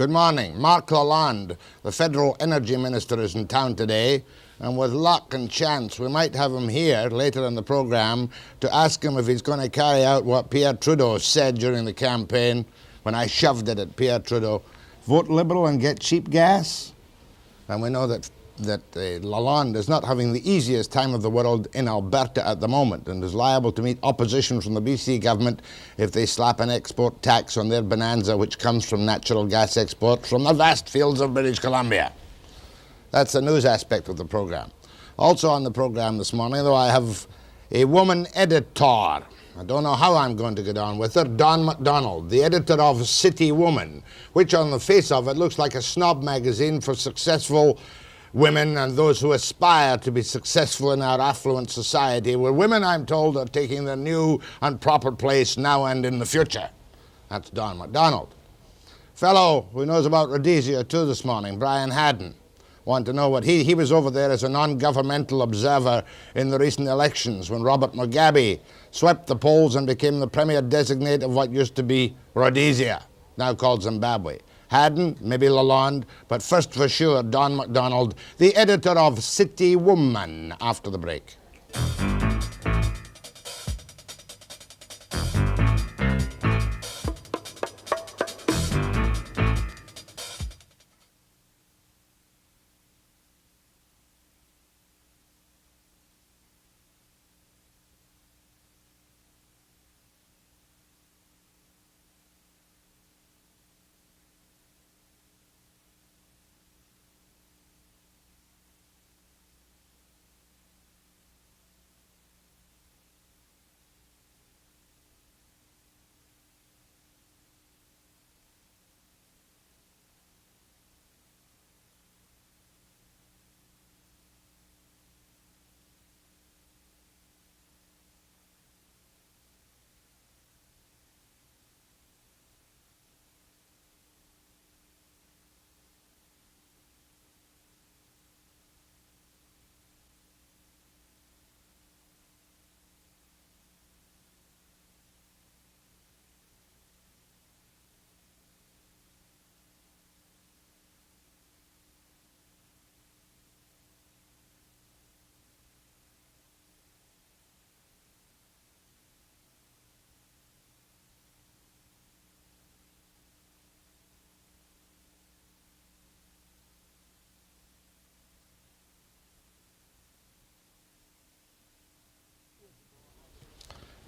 Good morning. Marc Lalonde, the Federal Energy Minister, is in town today, and with luck and chance we might have him here later in the programme to ask him if he's going to carry out what Pierre Trudeau said during the campaign when I shoved it at Pierre Trudeau. Vote Liberal and get cheap gas? And we know that Lalonde is not having the easiest time of the world in Alberta at the moment and is liable to meet opposition from the BC government if they slap an export tax on their bonanza, which comes from natural gas exports from the vast fields of British Columbia. That's the news aspect of the programme. Also on the programme this morning, though, I have a woman editor. I don't know how I'm going to get on with her. MacDonald, the editor of City Woman, which on the face of it looks like a snob magazine for successful women and those who aspire to be successful in our affluent society, where women, I'm told, are taking their new and proper place now and in the future. That's Don MacDonald. Fellow who knows about Rhodesia too this morning, Bryan Haddon. Want to know what he was over there as a non-governmental observer in the recent elections when Robert Mugabe swept the polls and became the premier designate of what used to be Rhodesia, now called Zimbabwe. Haddon, maybe Lalonde, but first for sure, Don MacDonald, the editor of City Woman, after the break.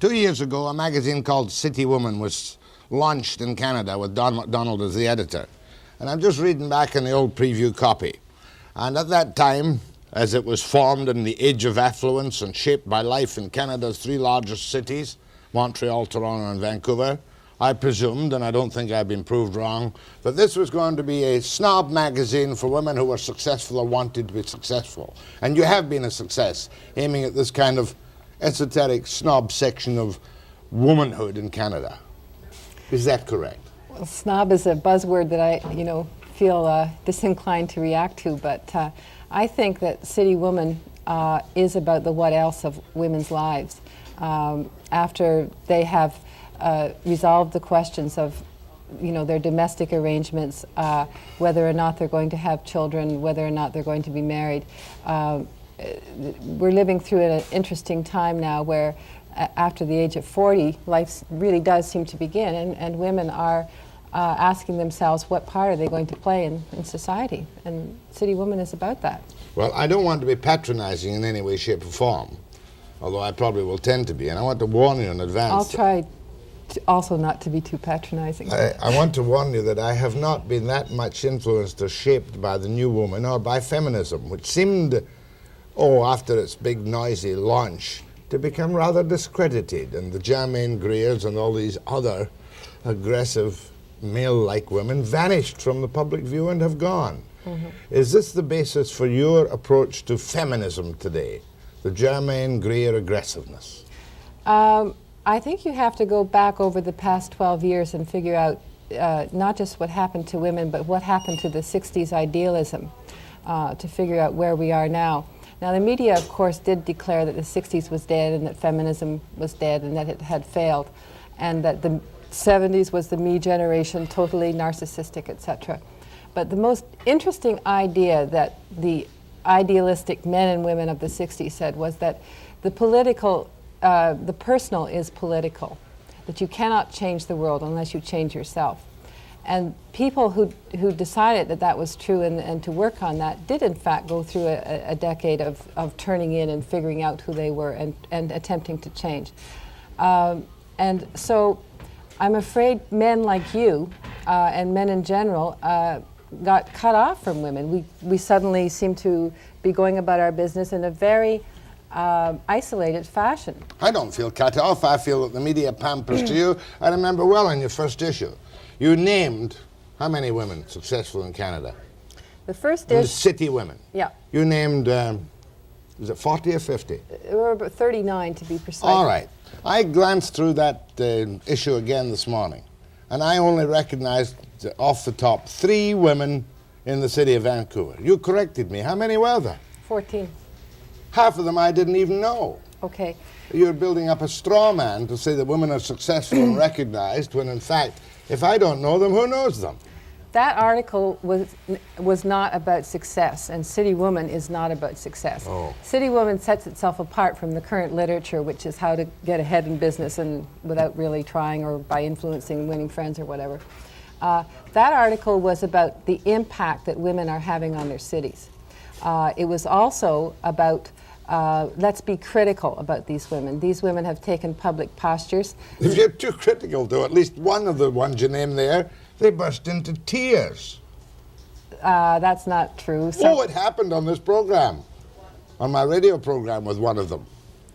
2 years ago, a magazine called City Woman was launched in Canada with Don MacDonald as the editor. And I'm just reading back in the old preview copy. And at that time, as it was formed in the age of affluence and shaped by life in Canada's three largest cities, Montreal, Toronto, and Vancouver, I presumed, and I don't think I've been proved wrong, that this was going to be a snob magazine for women who were successful or wanted to be successful. And you have been a success, aiming at this kind of esoteric snob section of womanhood in Canada. Is that correct? Well, snob is a buzzword that I, feel disinclined to react to, but I think that City Woman is about the what else of women's lives. After they have resolved the questions of their domestic arrangements, whether or not they're going to have children, whether or not they're going to be married. We're living through an interesting time now where after the age of 40, life really does seem to begin, and women are asking themselves what part are they going to play in society, and City Woman is about that. Well, I don't want to be patronizing in any way, shape, or form, although I probably will tend to be, and I want to warn you in advance. I'll try also not to be too patronizing. I want to warn you that I have not been that much influenced or shaped by the New Woman or by feminism, which seemed, after its big noisy launch, to become rather discredited, and the Germaine Greers and all these other aggressive male-like women vanished from the public view and have gone. Mm-hmm. Is this the basis for your approach to feminism today, the Germaine Greer aggressiveness? I think you have to go back over the past 12 years and figure out not just what happened to women, but what happened to the 60s idealism to figure out where we are now. Now, the media, of course, did declare that the 60s was dead and that feminism was dead and that it had failed, and that the 70s was the me generation, totally narcissistic, etc. But the most interesting idea that the idealistic men and women of the 60s said was that the personal is political, that you cannot change the world unless you change yourself. And people who decided that that was true and to work on that did in fact go through a decade of turning in and figuring out who they were and attempting to change. And so I'm afraid men like you and men in general got cut off from women. We suddenly seem to be going about our business in a very isolated fashion. I don't feel cut off. I feel that the media pampers to you. I remember well in your first issue, you named how many women successful in Canada? The first The issue. city women. Yeah. You named, is it 40 or 50? We're about 39 to be precise. All right. I glanced through that issue again this morning, and I only recognized off the top 3 women in the city of Vancouver. You corrected me. How many were there? 14. Half of them I didn't even know. Okay. You're building up a straw man to say that women are successful and recognized, when in fact, if I don't know them, who knows them? That article was not about success, and City Woman is not about success. Oh. City Woman sets itself apart from the current literature, which is how to get ahead in business and without really trying or by influencing and winning friends or whatever. That article was about the impact that women are having on their cities. It was also about let's be critical about these women. These women have taken public postures. If you're too critical, though, at least one of the ones you named there, they burst into tears. That's not true. Oh, it happened on this program, on my radio program with one of them.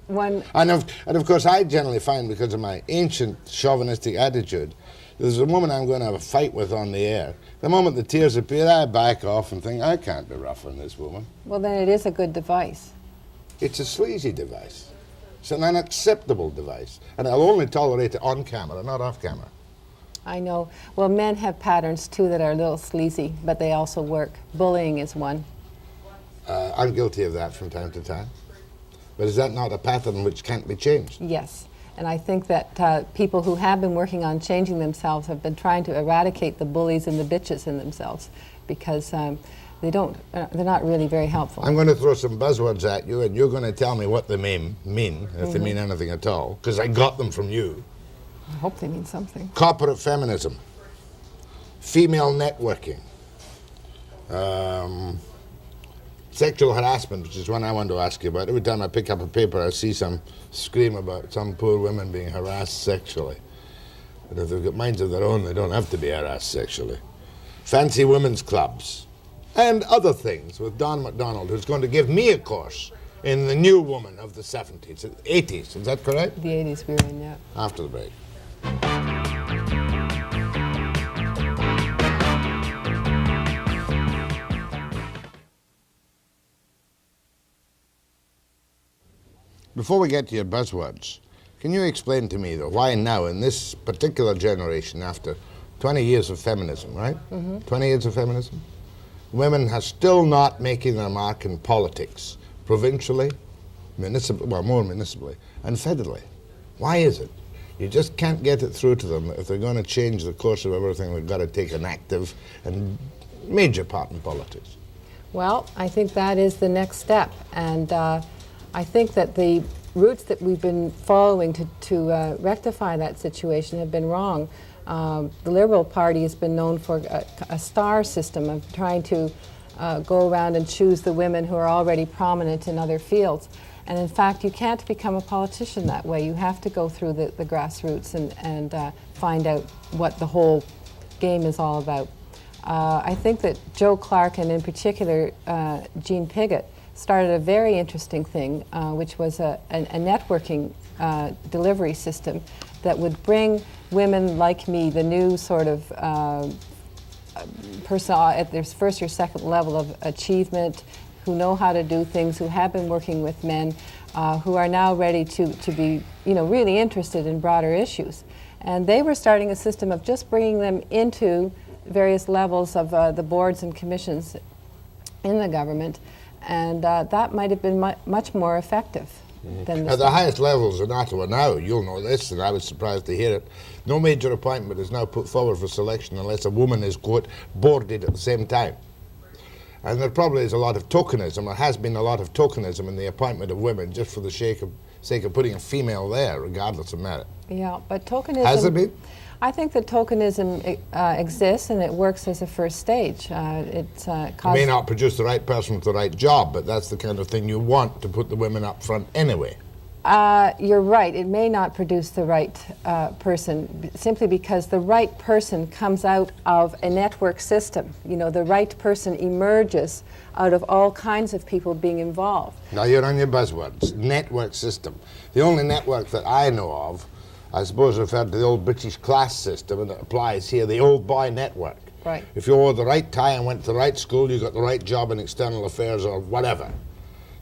And of course, I generally find, because of my ancient chauvinistic attitude, there's a woman I'm going to have a fight with on the air. The moment the tears appear, I back off and think, I can't be rough on this woman. Well, then it is a good device. It's a sleazy device. It's an unacceptable device. And I'll only tolerate it on camera, not off camera. I know. Well, men have patterns, too, that are a little sleazy, but they also work. Bullying is one. I'm guilty of that from time to time. But is that not a pattern which can't be changed? Yes. And I think that people who have been working on changing themselves have been trying to eradicate the bullies and the bitches in themselves, because they're not really very helpful. I'm going to throw some buzzwords at you, and you're going to tell me what they mean, if they mean anything at all, because I got them from you. I hope they mean something. Corporate feminism, female networking, sexual harassment, which is one I want to ask you about. Every time I pick up a paper, I see some scream about some poor women being harassed sexually. But if they've got minds of their own, they don't have to be harassed sexually. Fancy women's clubs, and other things, with MacDonald, who's going to give me a course in the new woman of the 70s, 80s, is that correct? The 80s we were in, yeah. After the break. Before we get to your buzzwords, can you explain to me, though, why now, in this particular generation, after 20 years of feminism, right? 20 years of feminism? Women are still not making their mark in politics, provincially, more municipally, and federally. Why is it? You just can't get it through to them. If they're going to change the course of everything, they've got to take an active and major part in politics. Well, I think that is the next step, and I think that the routes that we've been following to rectify that situation have been wrong. The Liberal Party has been known for a star system of trying to go around and choose the women who are already prominent in other fields. And in fact, you can't become a politician that way. You have to go through the grassroots and find out what the whole game is all about. I think that Joe Clark, and in particular Jean Piggott, started a very interesting thing, which was a networking delivery system that would bring women like me, the new sort of person at their first or second level of achievement, who know how to do things, who have been working with men, who are now ready to be, really interested in broader issues. And they were starting a system of just bringing them into various levels of the boards and commissions in the government, and that might have been much more effective. than the At the highest levels in Ottawa now, you'll know this, and I was surprised to hear it, no major appointment is now put forward for selection unless a woman is, quote, boarded at the same time. And there probably is a lot of tokenism, or has been a lot of tokenism in the appointment of women just for the sake of putting a female there, regardless of merit. Yeah, but tokenism... Has there been? I think that tokenism exists, and it works as a first stage. It may not produce the right person for the right job, but that's the kind of thing you want to put the women up front anyway. You're right. It may not produce the right person, simply because the right person comes out of a network system. You know, the right person emerges out of all kinds of people being involved. Now you're on your buzzwords. Network system. The only network that I know of, I suppose, referred to the old British class system, and it applies here, the old boy network. Right. If you wore the right tie and went to the right school, you got the right job in external affairs or whatever.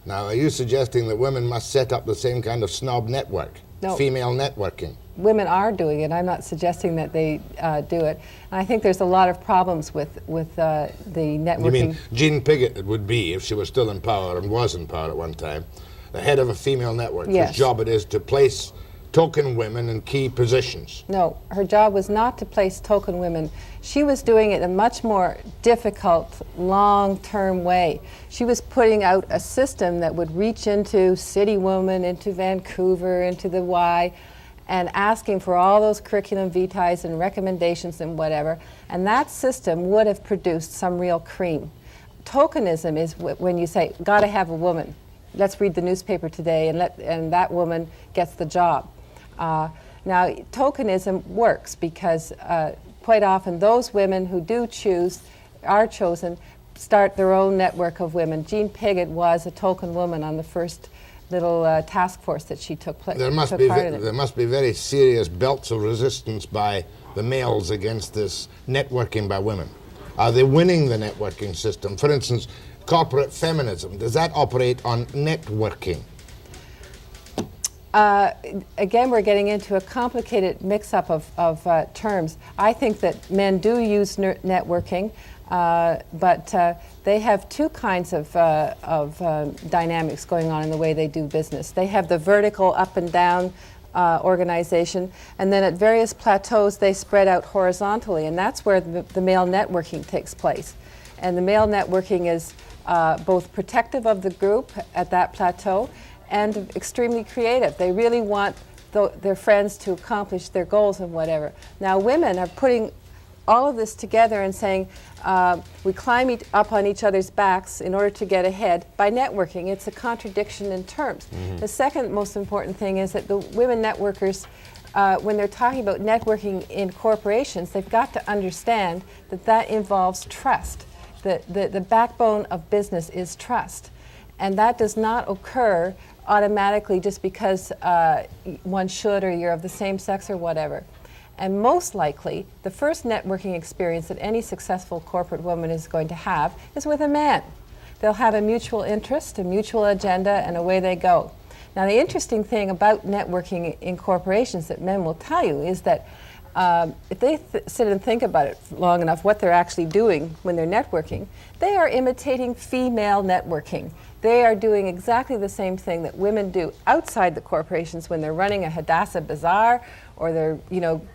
Now, are you suggesting that women must set up the same kind of snob network? No. Female networking? Women are doing it. I'm not suggesting that they do it. And I think there's a lot of problems with the networking. You mean Jean Piggott would be, if she was still in power and was in power at one time, the head of a female network, yes, whose job it is to place token women in key positions? No, her job was not to place token women. She was doing it in a much more difficult, long-term way. She was putting out a system that would reach into City Women, into Vancouver, into the Y, and asking for all those curriculum vitae and recommendations and whatever. And that system would have produced some real cream. Tokenism is when you say, gotta have a woman. Let's read the newspaper today, and that woman gets the job. Now, tokenism works because quite often those women who are chosen, start their own network of women. Jean Piggott was a token woman on the first little task force that she took part in. There must be very serious belts of resistance by the males against this networking by women. Are they winning the networking system? For instance, corporate feminism, does that operate on networking? Again, we're getting into a complicated mix-up of terms. I think that men do use networking, but they have two kinds of dynamics going on in the way they do business. They have the vertical up and down organization, and then at various plateaus they spread out horizontally, and that's where the male networking takes place. And the male networking is both protective of the group at that plateau and extremely creative. They really want their friends to accomplish their goals and whatever. Now women are putting all of this together and saying we climb up on each other's backs in order to get ahead by networking. It's a contradiction in terms. Mm-hmm. The second most important thing is that the women networkers, when they're talking about networking in corporations, they've got to understand that that involves trust. The backbone of business is trust. And that does not occur automatically just because one should, or you're of the same sex or whatever. And most likely, the first networking experience that any successful corporate woman is going to have is with a man. They'll have a mutual interest, a mutual agenda, and away they go. Now, the interesting thing about networking in corporations that men will tell you is that if they sit and think about it long enough, what they're actually doing when they're networking, they are imitating female networking. They are doing exactly the same thing that women do outside the corporations when they're running a Hadassah bazaar, or they're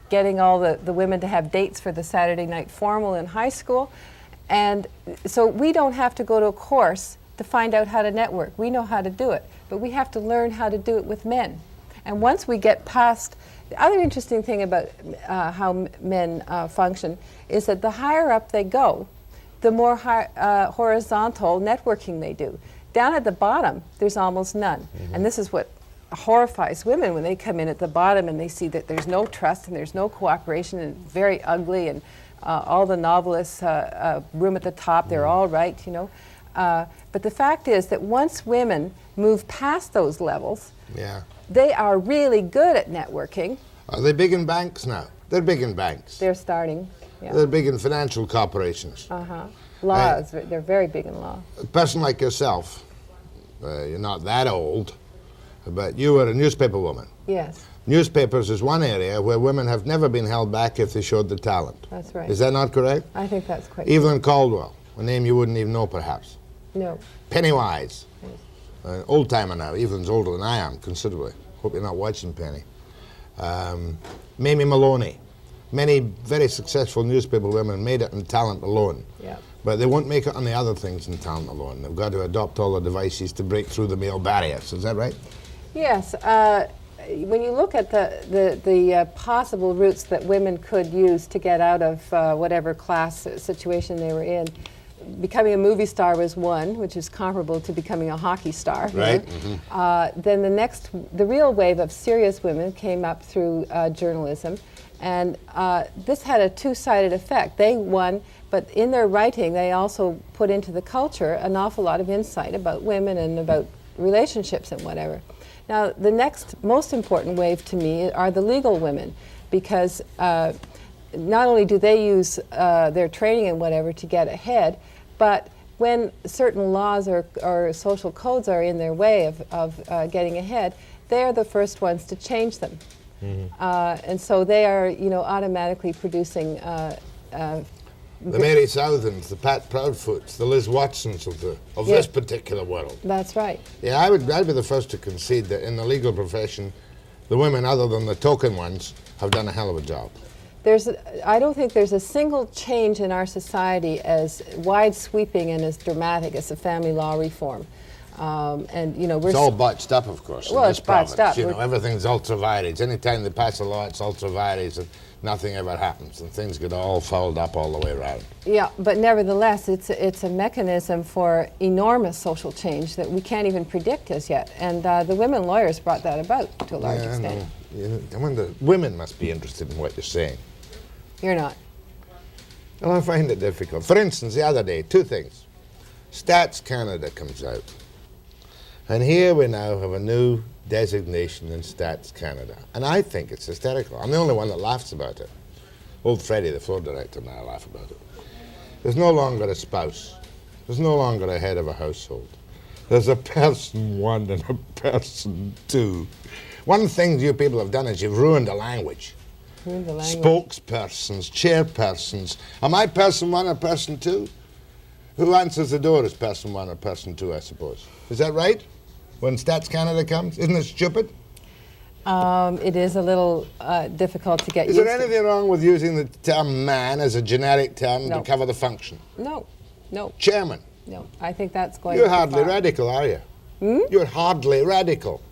getting all the women to have dates for the Saturday night formal in high school. And so we don't have to go to a course to find out how to network. We know how to do it, but we have to learn how to do it with men. And once we get past, the other interesting thing about how men function is that the higher up they go, the more horizontal networking they do. Down at the bottom, there's almost none. Mm-hmm. And this is what horrifies women when they come in at the bottom and they see that there's no trust and there's no cooperation and very ugly, and all the novelists' room at the top, they're all right, But the fact is that once women move past those levels, they are really good at networking. Are they big in banks now? They're big in banks. They're starting. Yeah. They're big in financial corporations. Laws, they're very big in law. A person like yourself, you're not that old, but you were a newspaper woman. Yes. Newspapers is one area where women have never been held back if they showed the talent. That's right. Is that not correct? I think that's quite Evelyn Caldwell, a name you wouldn't even know perhaps. No. Pennywise. Yes. Old timer now, Evelyn's older than I am, considerably. Hope you're not watching, Penny. Mamie Maloney. Many very successful newspaper women made it in talent alone. Yeah. But they won't make it on the other things in talent alone. They've got to adopt all the devices to break through the male barriers. Is that right? Yes. When you look at the possible routes that women could use to get out of whatever class situation they were in, becoming a movie star was one, which is comparable to becoming a hockey star. Right. Then the real wave of serious women came up through journalism, and this had a two-sided effect. They won, but in their writing, they also put into the culture an awful lot of insight about women and about relationships and whatever. Now, the next most important wave to me are the legal women, because not only do they use their training and whatever to get ahead, but when certain laws or social codes are in their way of getting ahead, they're the first ones to change them. And so they are, automatically producing the Mary Southans, the Pat Proudfoots, the Liz Watsons of this particular world. That's right. Yeah, I'd be the first to concede that in the legal profession, the women, other than the token ones, have done a hell of a job. I don't think there's a single change in our society as wide-sweeping and as dramatic as the family law reform. It's all botched up, of course. Well, it's botched up. Everything's ultra vires. Anytime they pass a law, it's ultra vires, and nothing ever happens, and things get all fouled up all the way around. Yeah, but nevertheless, it's a mechanism for enormous social change that we can't even predict as yet. And the women lawyers brought that about to a large extent. I wonder, women must be interested in what you're saying. You're not. Well, I find it difficult. For instance, the other day, two things. Stats Canada comes out. And here we now have a new designation in Stats Canada. And I think it's hysterical. I'm the only one that laughs about it. Old Freddie, the floor director, and I laugh about it. There's no longer a spouse. There's no longer a head of a household. There's a person one and a person two. One thing you people have done is you've ruined the language. Spokespersons, chairpersons. Am I person one or person two? Who answers the door as person one or person two, I suppose? Is that right? When Stats Canada comes? Isn't it stupid? It is a little difficult to get used to. Is there anything wrong with using the term man as a generic term to cover the function? No. Chairman? No, I think that's going You're too hardly far. radical, are you? You're hardly radical.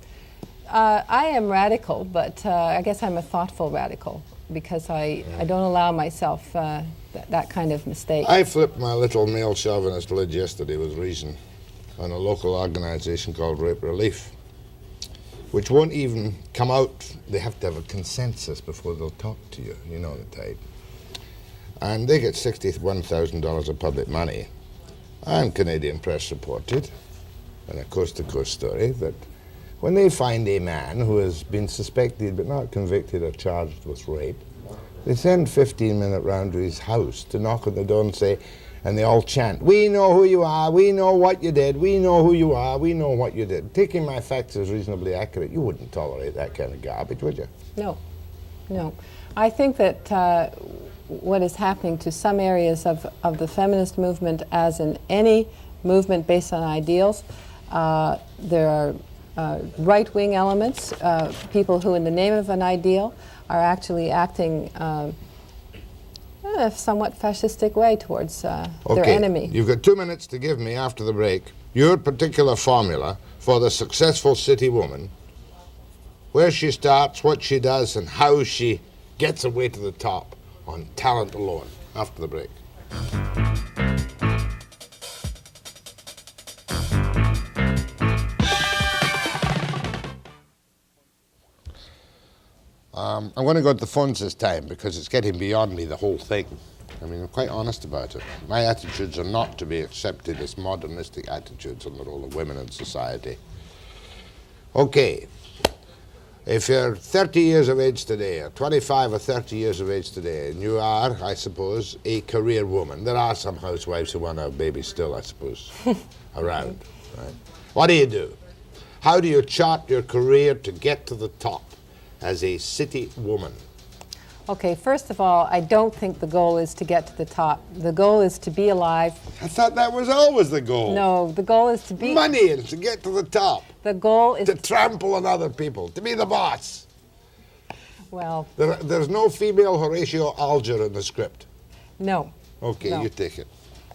I am radical, but I guess I'm a thoughtful radical because I don't allow myself that kind of mistake. I flipped my little male chauvinist lid yesterday with reason on a local organization called Rape Relief, which won't even come out. They have to have a consensus before they'll talk to you. You know the type. And they get $61,000 of public money. And Canadian press reported, in a coast-to-coast story, that when they find a man who has been suspected but not convicted or charged with rape, they send 15-minute round to his house to knock on the door and say, and they all chant, "We know who you are, we know what you did, we know who you are, we know what you did." Taking my facts as reasonably accurate, you wouldn't tolerate that kind of garbage, would you? No. I think that what is happening to some areas of the feminist movement, as in any movement based on ideals, there are right-wing elements, people who in the name of an ideal are actually acting in a somewhat fascistic way towards their enemy. You've got 2 minutes to give me after the break your particular formula for the successful city woman, where she starts, what she does, and how she gets her way to the top on talent alone. After the break. I'm going to go to the phones this time because it's getting beyond me, the whole thing. I mean, I'm quite honest about it. My attitudes are not to be accepted as modernistic attitudes on the role of women in society. Okay, if you're 30 years of age today, or 25 or 30 years of age today, and you are, I suppose, a career woman, there are some housewives who want to have babies still, I suppose, around, right? What do? How do you chart your career to get to the top as a city woman? Okay, first of all, I don't think the goal is to get to the top. The goal is to be alive. I thought that was always the goal. No, the goal is to be... Money is to get to the top. The goal is... To trample on other people, to be the boss. Well... There's no female Horatio Alger in the script. No. Okay, no. You take it.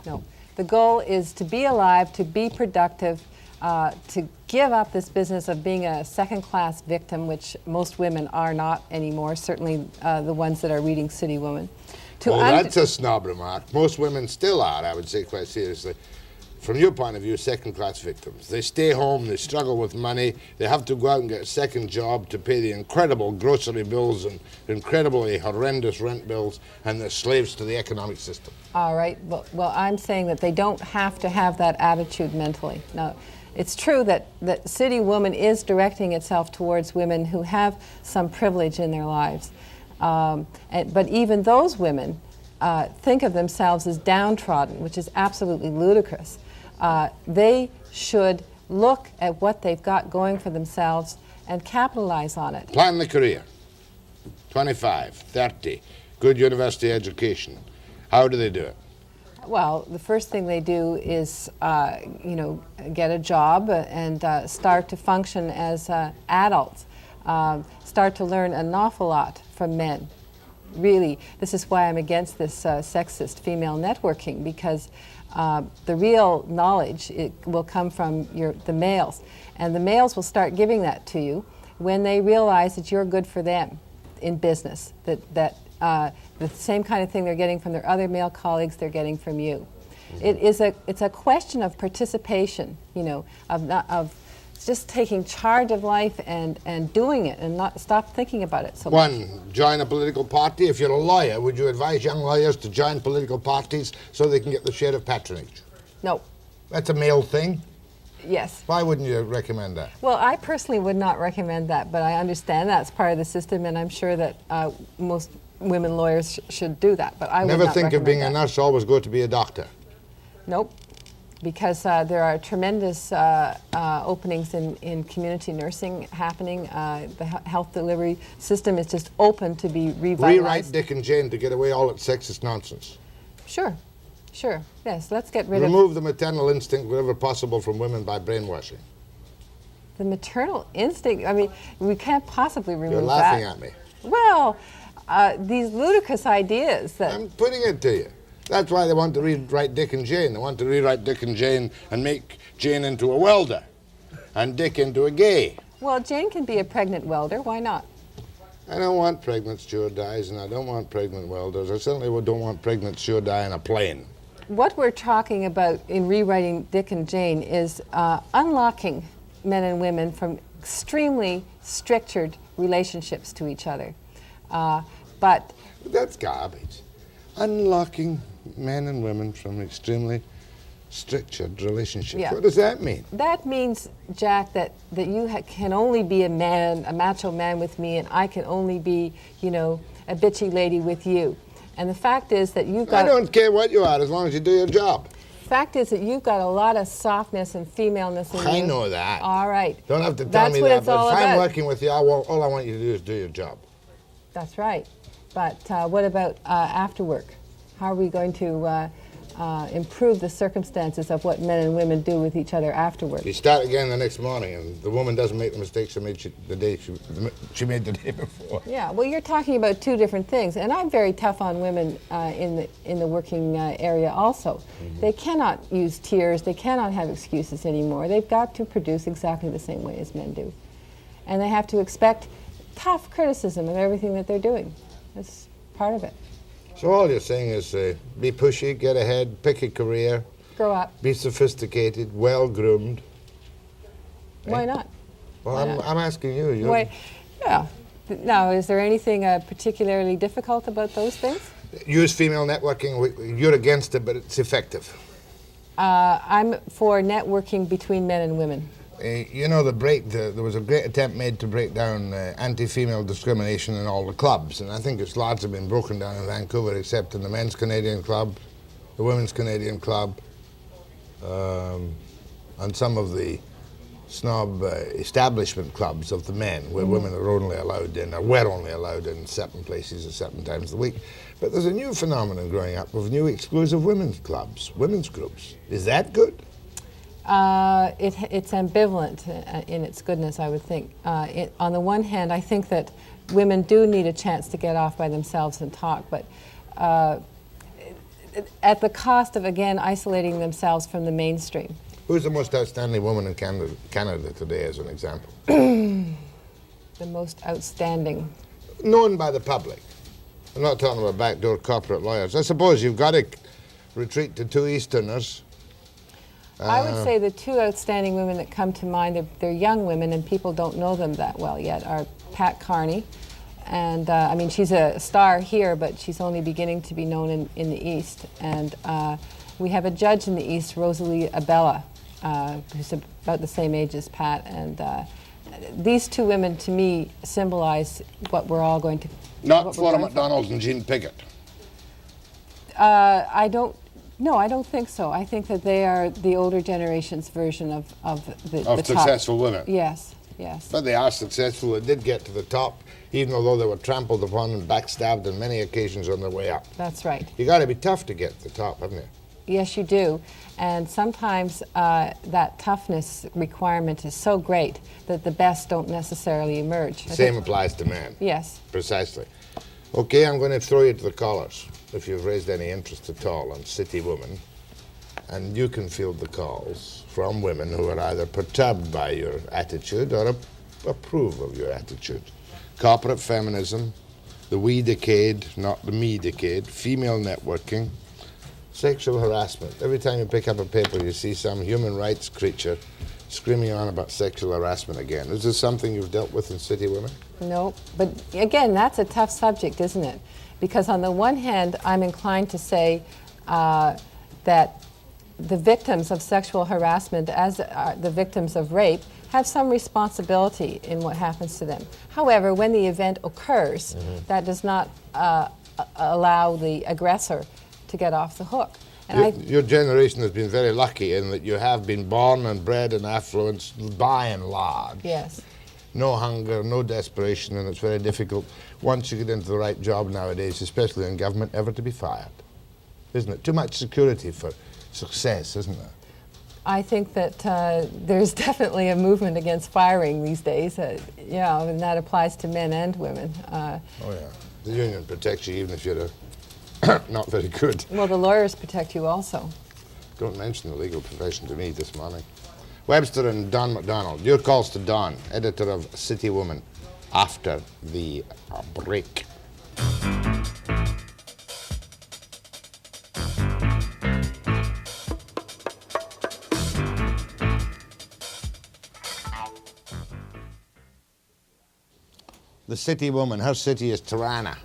No. The goal is to be alive, to be productive, to give up this business of being a second-class victim, which most women are not anymore, certainly the ones that are reading City Woman. That's a snob remark. Most women still are, I would say quite seriously. From your point of view, second-class victims. They stay home, they struggle with money, they have to go out and get a second job to pay the incredible grocery bills and incredibly horrendous rent bills, and they're slaves to the economic system. All right. Well, I'm saying that they don't have to have that attitude mentally. Now, it's true that City Woman is directing itself towards women who have some privilege in their lives. But even those women think of themselves as downtrodden, which is absolutely ludicrous. They should look at what they've got going for themselves and capitalize on it. Plan the career. 25, 30, good university education. How do they do it? Well, the first thing they do is, get a job and start to function as adults. Start to learn an awful lot from men. Really, this is why I'm against this sexist female networking, because the real knowledge will come from the males. And the males will start giving that to you when they realize that you're good for them in business, that the same kind of thing they're getting from their other male colleagues, they're getting from you. It's a question of participation, of just taking charge of life and doing it and not stop thinking about it so much. One, join a political party. If you're a lawyer, would you advise young lawyers to join political parties so they can get the share of patronage? No. That's a male thing? Yes. Why wouldn't you recommend that? Well, I personally would not recommend that, but I understand that's part of the system, and I'm sure that most women lawyers should do that, but I would Never not think of being recommend a nurse, always go to be a doctor. Nope, because there are tremendous openings in community nursing happening. The health delivery system is just open to be revitalized. Rewrite Dick and Jane to get away all that sexist nonsense. Sure, yes, let's get rid Remove the maternal instinct wherever possible from women by brainwashing. The maternal instinct, I mean, we can't possibly remove that. You're laughing at me. Well, these ludicrous ideas that... I'm putting it to you. That's why they want to rewrite Dick and Jane. They want to rewrite Dick and Jane and make Jane into a welder and Dick into a gay. Well, Jane can be a pregnant welder. Why not? I don't want pregnant stewardesses, and I don't want pregnant welders. I certainly don't want pregnant stewardess in a plane. What we're talking about in rewriting Dick and Jane is unlocking men and women from extremely structured relationships to each other. But that's garbage. Unlocking men and women from extremely structured relationships. Yeah. What does that mean? That means, Jack, that you can only be a man, a macho man with me, and I can only be, a bitchy lady with you. And the fact is that you've got... I don't care what you are as long as you do your job. Fact is that you've got a lot of softness and femaleness in you. I know that. All right. Don't have to tell That's me what that, it's but all if I'm about. working with you, all I want you to do is do your job. That's right. But what about after work? How are we going to improve the circumstances of what men and women do with each other afterwards? You start again the next morning, and the woman doesn't make the mistakes she made the day before. Yeah, well, you're talking about two different things, and I'm very tough on women in the working area also. Mm-hmm. They cannot use tears. They cannot have excuses anymore. They've got to produce exactly the same way as men do, and they have to expect tough criticism of everything that they're doing. That's part of it. So all you're saying is be pushy, get ahead, pick a career. Grow up. Be sophisticated, well-groomed. Why not? Well, Why not? I'm asking you. Why, yeah. Now, is there anything particularly difficult about those things? Use female networking. You're against it, but it's effective. I'm for networking between men and women. There was a great attempt made to break down anti-female discrimination in all the clubs, and I think it's largely been broken down in Vancouver, except in the Men's Canadian Club, the Women's Canadian Club, and some of the snob establishment clubs of the men, where women are only allowed in, or were only allowed in certain places at certain times of the week. But there's a new phenomenon growing up of new exclusive women's clubs, women's groups. Is that good? It's ambivalent in its goodness, I would think. On the one hand, I think that women do need a chance to get off by themselves and talk, but at the cost of, again, isolating themselves from the mainstream. Who's the most outstanding woman in Canada today, as an example? The most outstanding. Known by the public. I'm not talking about backdoor corporate lawyers. I suppose you've got to retreat to two Easterners. I would say the two outstanding women that come to mind, they're young women and people don't know them that well yet, are Pat Carney. And I mean, she's a star here, but she's only beginning to be known in the East. And we have a judge in the East, Rosalie Abella, who's about the same age as Pat. And these two women, to me, symbolize what we're all going to... Not Flora MacDonald and Jean Piggott. I don't think so. I think that they are the older generation's version of the successful women. Yes, yes. But they are successful. They did get to the top, even although they were trampled upon and backstabbed on many occasions on their way up. That's right. You got to be tough to get to the top, haven't you? Yes, you do. And sometimes that toughness requirement is so great that the best don't necessarily emerge. Same applies to men. Yes. Precisely. Okay, I'm going to throw you to the callers, if you've raised any interest at all on City Woman. And you can field the calls from women who are either perturbed by your attitude or approve of your attitude. Corporate feminism, the we decade, not the me decade, female networking, sexual harassment. Every time you pick up a paper, you see some human rights creature screaming on about sexual harassment again. Is this something you've dealt with in City Women? No, but again, that's a tough subject, isn't it? Because on the one hand, I'm inclined to say that the victims of sexual harassment, as the victims of rape, have some responsibility in what happens to them. However, when the event occurs, that does not allow the aggressor to get off the hook. And your generation has been very lucky in that you have been born and bred in affluence by and large. Yes. No hunger, no desperation, and it's very difficult once you get into the right job nowadays, especially in government, ever to be fired. Isn't it? Too much security for success, isn't there? I think that there's definitely a movement against firing these days, and that applies to men and women. Oh yeah, the union protects you even if you're not very good. Well, the lawyers protect you also. Don't mention the legal profession to me this morning. Webster and Don MacDonald, your calls to Don, editor of City Woman, after the break. The City Woman, her city is Tirana,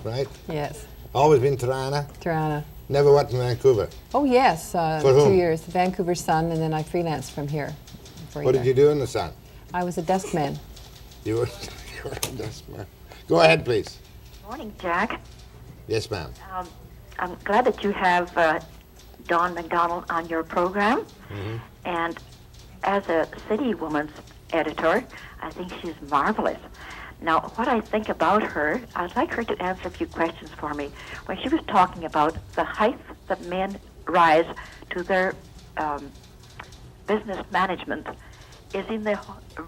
right? Yes. Always been Tirana? Tirana. Never worked in Vancouver? Oh, yes. For whom? 2 years. The Vancouver Sun, and then I freelanced from here. What did you do in the Sun? I was a desk man. You were a desk man. Go ahead, please. Morning, Jack. Yes, ma'am. I'm glad that you have Don MacDonald on your program. And as a City Woman's editor, I think she's marvelous. Now, what I think about her, I'd like her to answer a few questions for me. When she was talking about the height that men rise to their business management is in the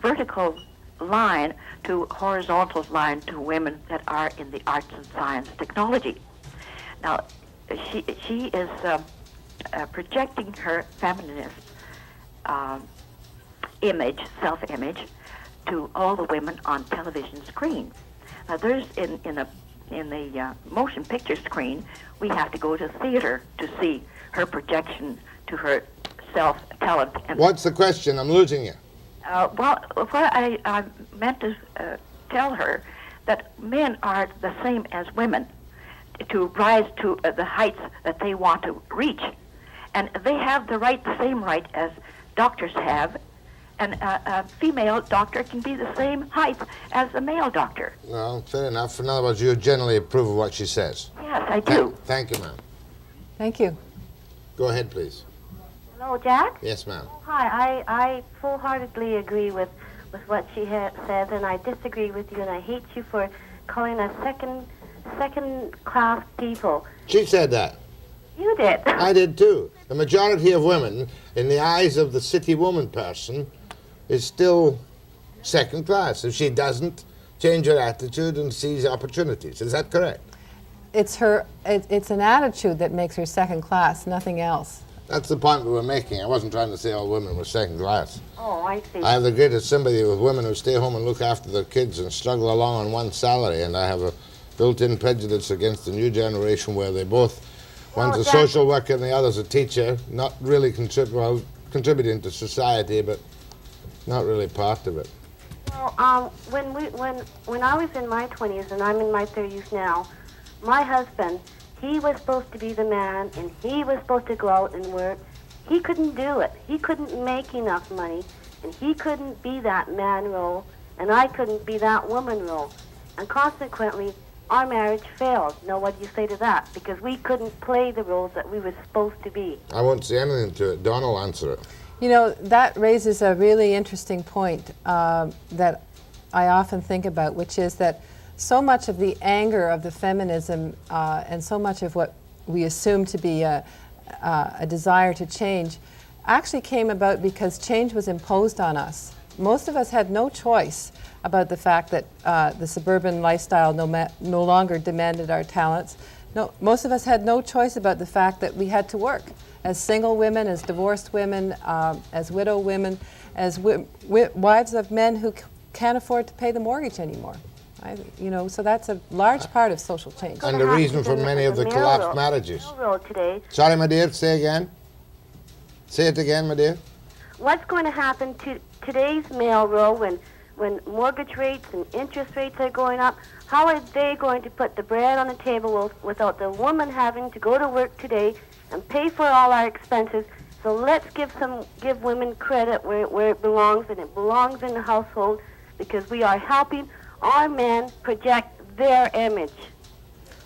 vertical line to horizontal line to women that are in the arts and science technology. Now, she is projecting her feminist image, self-image, to all the women on television screens. Now, there's in the motion picture screen, we have to go to theater to see her projection to her self-talent. What's the question? I'm losing you. Well, what I meant to tell her that men are the same as women to rise to the heights that they want to reach. And they have the same right as doctors have, and a female doctor can be the same height as a male doctor. Well, fair enough. In other words, you generally approve of what she says. Yes, I do. Thank you, ma'am. Thank you. Go ahead, please. Hello, Jack? Yes, ma'am. Hi, I full-heartedly agree with what she says, and I disagree with you, and I hate you for calling us second-class people. She said that. You did. I did too. The majority of women, in the eyes of the city woman person, is still second class if she doesn't change her attitude and seize opportunities. Is that correct? It's an attitude that makes her second class, nothing else. That's the point we were making. I wasn't trying to say all women were second class. Oh, I see. I have the greatest sympathy with women who stay home and look after their kids and struggle along on one salary, and I have a built-in prejudice against the new generation where they both, one's a social worker and the other's a teacher, not really contributing to society, but not really part of it. Well, when I was in my 20s, and I'm in my 30s now, my husband, he was supposed to be the man, and he was supposed to go out and work. He couldn't do it. He couldn't make enough money, and he couldn't be that man role, and I couldn't be that woman role. And consequently, our marriage failed. Now, what do you say to that? Because we couldn't play the roles that we were supposed to be. I won't say anything to it. Don will answer it. You know, that raises a really interesting point that I often think about, which is that so much of the anger of the feminism and so much of what we assume to be a desire to change actually came about because change was imposed on us. Most of us had no choice about the fact that the suburban lifestyle no longer demanded our talents. No, most of us had no choice about the fact that we had to work as single women, as divorced women, as widow women, as wives of men who can't afford to pay the mortgage anymore. So that's a large part of social change. And the reason for many of the collapsed marriages. Today. Sorry, my dear, say again. Say it again, my dear. What's going to happen to today's mail row when mortgage rates and interest rates are going up? How are they going to put the bread on the table without the woman having to go to work today and pay for all our expenses? So let's give women credit where it belongs, and it belongs in the household, because we are helping our men project their image.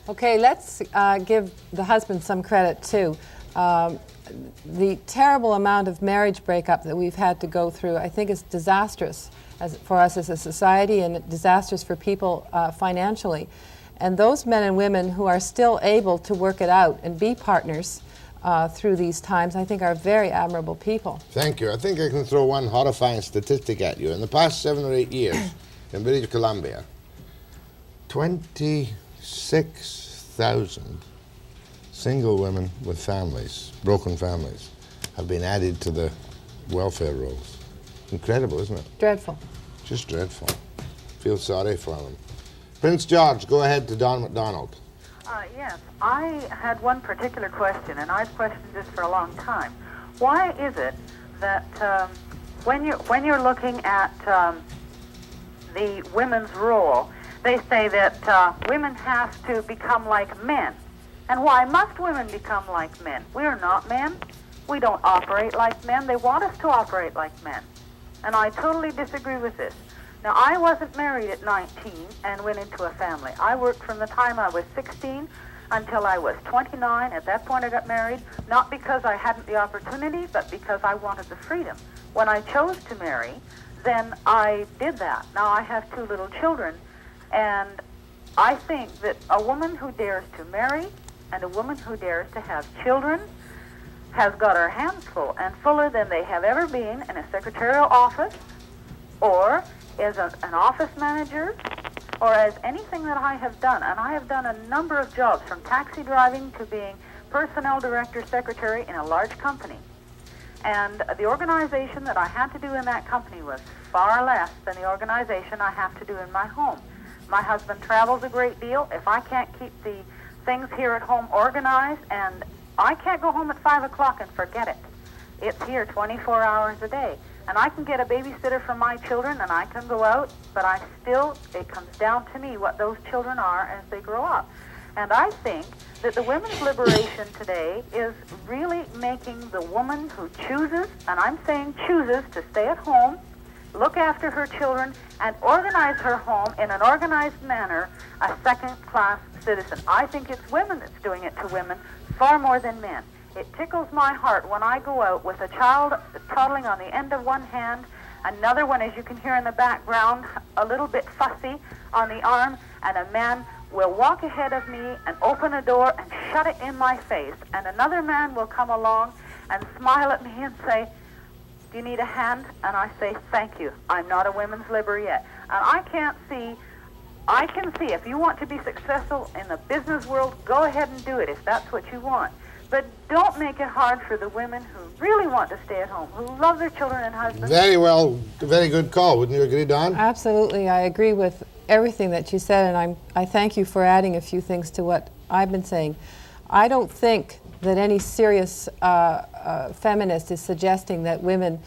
Okay, let's give the husband some credit too. The terrible amount of marriage breakup that we've had to go through, I think, is disastrous for us as a society, and disastrous for people financially. And those men and women who are still able to work it out and be partners through these times, I think, are very admirable people. Thank you. I think I can throw one horrifying statistic at you. In the past 7 or 8 years in British Columbia, 26,000 single women with families, broken families, have been added to the welfare rolls. Incredible, isn't it? Dreadful. Just dreadful. Feel sorry for them. Prince George, go ahead to Don MacDonald. Yes, I had one particular question, and I've questioned this for a long time. Why is it that when you're looking at the women's role, they say that women have to become like men? And why must women become like men? We are not men. We don't operate like men. They want us to operate like men. And I totally disagree with this. Now, I wasn't married at 19 and went into a family. I worked from the time I was 16 until I was 29. At that point, I got married, not because I hadn't the opportunity, but because I wanted the freedom. When I chose to marry, then I did that. Now, I have 2 little children, and I think that a woman who dares to marry and a woman who dares to have children has got her hands full, and fuller than they have ever been in a secretarial office, or as an office manager, or as anything that I have done. And I have done a number of jobs, from taxi driving to being personnel director secretary in a large company. And the organization that I had to do in that company was far less than the organization I have to do in my home. My husband travels a great deal. If I can't keep the things here at home organized, and I can't go home at 5 o'clock and forget it. It's here 24 hours a day. And I can get a babysitter for my children, and I can go out, but it comes down to me what those children are as they grow up. And I think that the women's liberation today is really making the woman who chooses, and I'm saying chooses, to stay at home, look after her children, and organize her home in an organized manner, a second-class citizen. I think it's women that's doing it to women far more than men. It tickles my heart when I go out with a child toddling on the end of one hand, another one, as you can hear in the background, a little bit fussy on the arm, and a man will walk ahead of me and open a door and shut it in my face. And another man will come along and smile at me and say, "Do you need a hand?" And I say, "Thank you. I'm not a women's libber yet." And I can see if you want to be successful in the business world, go ahead and do it if that's what you want. But don't make it hard for the women who really want to stay at home, who love their children and husbands. Very well, very good call. Wouldn't you agree, Don? Absolutely. I agree with everything that you said, and I thank you for adding a few things to what I've been saying. I don't think that any serious feminist is suggesting that women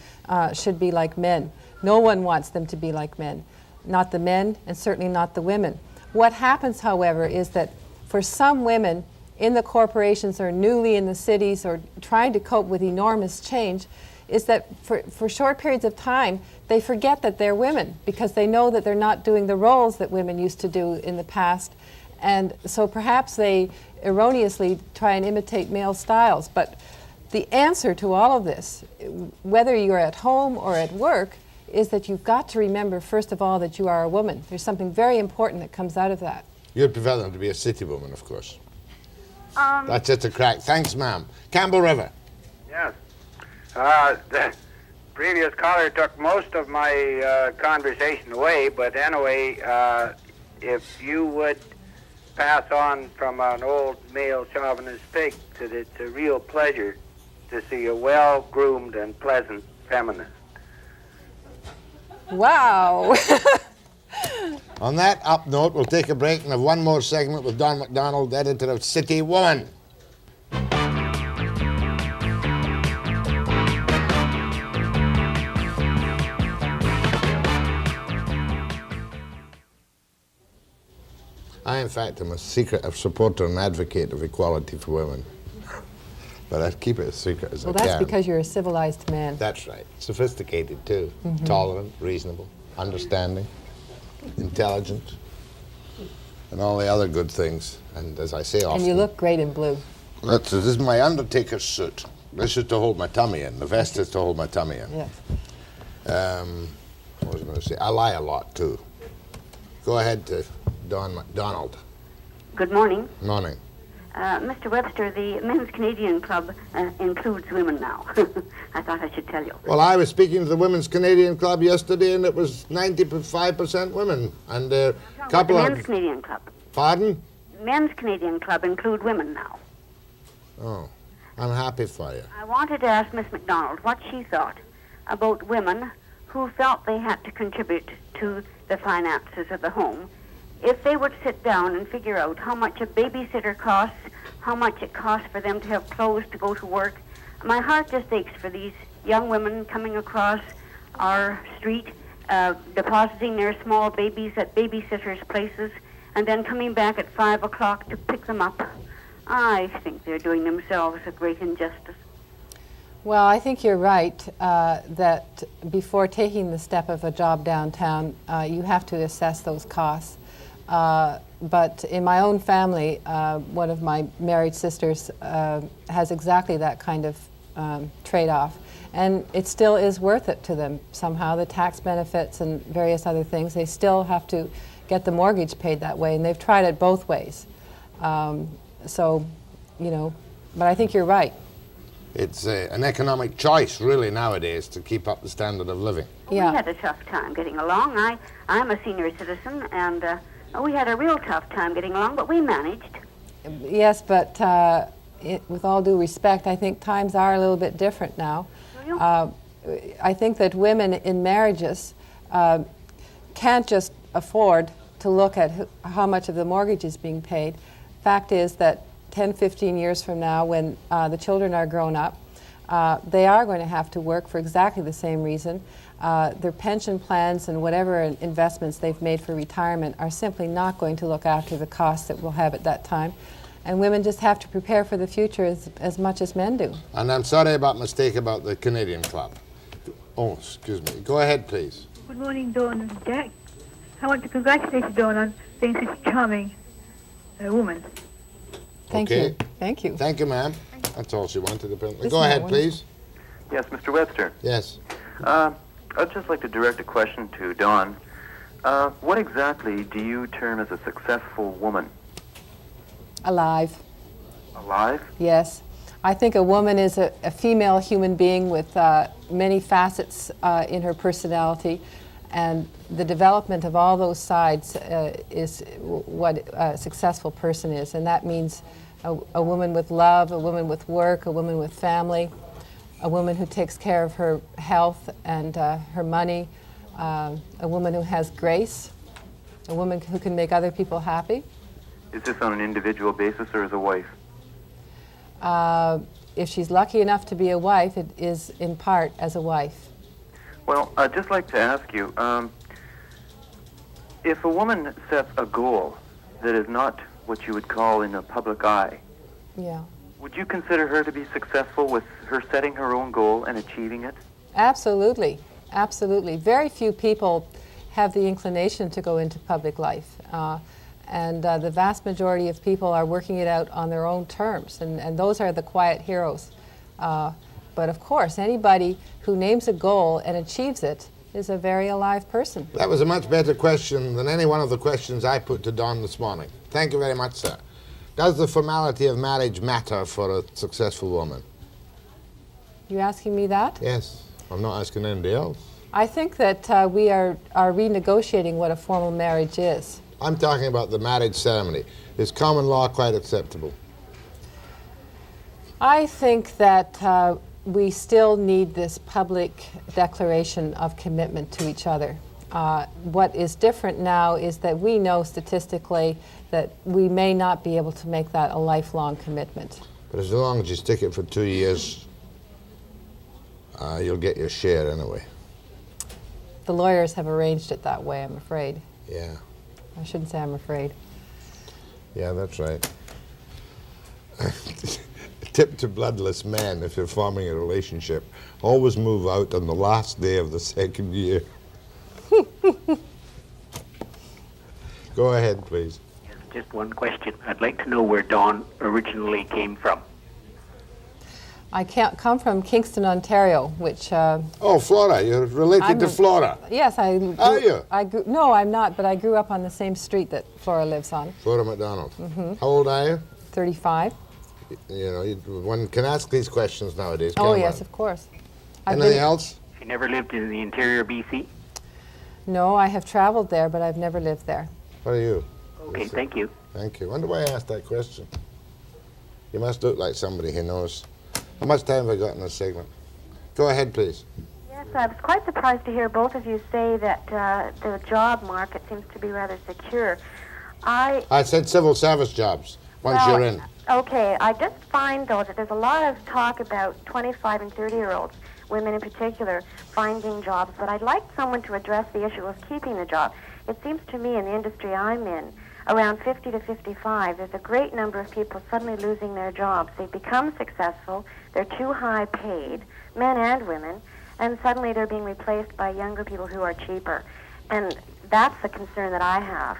should be like men. No one wants them to be like men. Not the men, and certainly not the women. What happens, however, is that for some women in the corporations or newly in the cities or trying to cope with enormous change, is that for short periods of time, they forget that they're women because they know that they're not doing the roles that women used to do in the past. And so perhaps they erroneously try and imitate male styles. But the answer to all of this, whether you're at home or at work, is that you've got to remember, first of all, that you are a woman. There's something very important that comes out of that. You'd prefer them to be a city woman, of course. That's just a crack. Thanks, ma'am. Campbell River. Yes. The previous caller took most of my conversation away, but anyway, if you would pass on from an old male chauvinist pig that it's a real pleasure to see a well-groomed and pleasant feminist. Wow. On that up note, we'll take a break and have one more segment with Don MacDonald, editor of City Woman. I, in fact, am a secret supporter and advocate of equality for women. But I keep it as secret as I can. Well, that's because you're a civilized man. That's right. Sophisticated, too. Tolerant, reasonable, understanding, intelligent, and all the other good things. And as I say often... And you look great in blue. This is my undertaker's suit. This is to hold my tummy in. The vest is to hold my tummy in. Yes. What was I going to say? I lie a lot, too. Go ahead to Don MacDonald. Good morning. Morning. Mr. Webster, the Men's Canadian Club includes women now. I thought I should tell you. Well, I was speaking to the Women's Canadian Club yesterday, and it was 95% women. And a couple the of... Men's Canadian Club. Pardon? Men's Canadian Club include women now. Oh, I'm happy for you. I wanted to ask Miss MacDonald what she thought about women who felt they had to contribute to the finances of the home. If they would sit down and figure out how much a babysitter costs, how much it costs for them to have clothes to go to work, my heart just aches for these young women coming across our street, depositing their small babies at babysitters' places, and then coming back at 5 o'clock to pick them up. I think they're doing themselves a great injustice. Well, I think you're right that before taking the step of a job downtown, you have to assess those costs. But in my own family, one of my married sisters has exactly that kind of trade-off. And it still is worth it to them somehow, the tax benefits and various other things. They still have to get the mortgage paid that way, and they've tried it both ways. So, you know, but I think you're right. It's an economic choice, really, nowadays, to keep up the standard of living. Yeah. We had a tough time getting along. I'm a senior citizen, and we had a real tough time getting along, but we managed. Yes, but with all due respect, I think times are a little bit different now. I think that women in marriages can't just afford to look at how much of the mortgage is being paid. Fact is that 10, 15 years from now, when the children are grown up, they are going to have to work for exactly the same reason. Their pension plans and whatever investments they've made for retirement are simply not going to look after the costs that we'll have at that time. And women just have to prepare for the future as much as men do. And I'm sorry about mistake about the Canadian Club. Oh, excuse me. Go ahead, please. Good morning, Dawn and Jack. I want to congratulate you, Dawn, on being such a charming woman. Thank Okay. you. Thank you. Thank you, ma'am. That's all she wanted, apparently. Isn't Go that ahead, wonderful? please. Yes, Mr. Webster. Yes. I'd just like to direct a question to Dawn. What exactly do you term as a successful woman? Alive. Alive? Yes. I think a woman is a female human being with many facets in her personality, and the development of all those sides is what a successful person is, and that means a woman with love, a woman with work, a woman with family, a woman who takes care of her health and her money, a woman who has grace, a woman who can make other people happy. Is this on an individual basis or as a wife? If she's lucky enough to be a wife, it is in part as a wife. Well, I'd just like to ask you, if a woman sets a goal that is not what you would call in the public eye, Yeah. would you consider her to be successful with her setting her own goal and achieving it? Absolutely, absolutely. Very few people have the inclination to go into public life. And the vast majority of people are working it out on their own terms, and those are the quiet heroes. But of course, anybody who names a goal and achieves it is a very alive person. That was a much better question than any one of the questions I put to Don this morning. Thank you very much, sir. Does the formality of marriage matter for a successful woman? You asking me that? Yes. I'm not asking anybody else. I think that we are renegotiating what a formal marriage is. I'm talking about the marriage ceremony. Is common law quite acceptable? I think that we still need this public declaration of commitment to each other. What is different now is that we know statistically that we may not be able to make that a lifelong commitment. But as long as you stick it for 2 years, you'll get your share anyway. The lawyers have arranged it that way, I'm afraid. Yeah. I shouldn't say I'm afraid. Yeah, that's right. Tip to bloodless men, if you're forming a relationship, always move out on the last day of the second year. Go ahead, please. Yes, just one question. I'd like to know where Dawn originally came from. I come from Kingston, Ontario, which... Oh, Flora. You're related to Flora. Yes, I... Are you? No, I'm not, but I grew up on the same street that Flora lives on. Flora MacDonald. How old are you? 35. You know, one can ask these questions nowadays. Oh, can't yes, one? of course. Anything else? She never lived in the interior BC? No, I have traveled there, but I've never lived there. What are you? Okay, thank you. Thank you. Wonder why I asked that question. You must look like somebody who knows. How much time have I got in this segment? Go ahead, please. Yes, I was quite surprised to hear both of you say that the job market seems to be rather secure. I said civil service jobs, once you're in. Okay, I just find, though, that there's a lot of talk about 25 and 30-year-olds, women in particular, finding jobs, but I'd like someone to address the issue of keeping the job. It seems to me in the industry I'm in, around 50 to 55, there's a great number of people suddenly losing their jobs. They become successful, they're too high paid, men and women, and suddenly they're being replaced by younger people who are cheaper. And that's the concern that I have.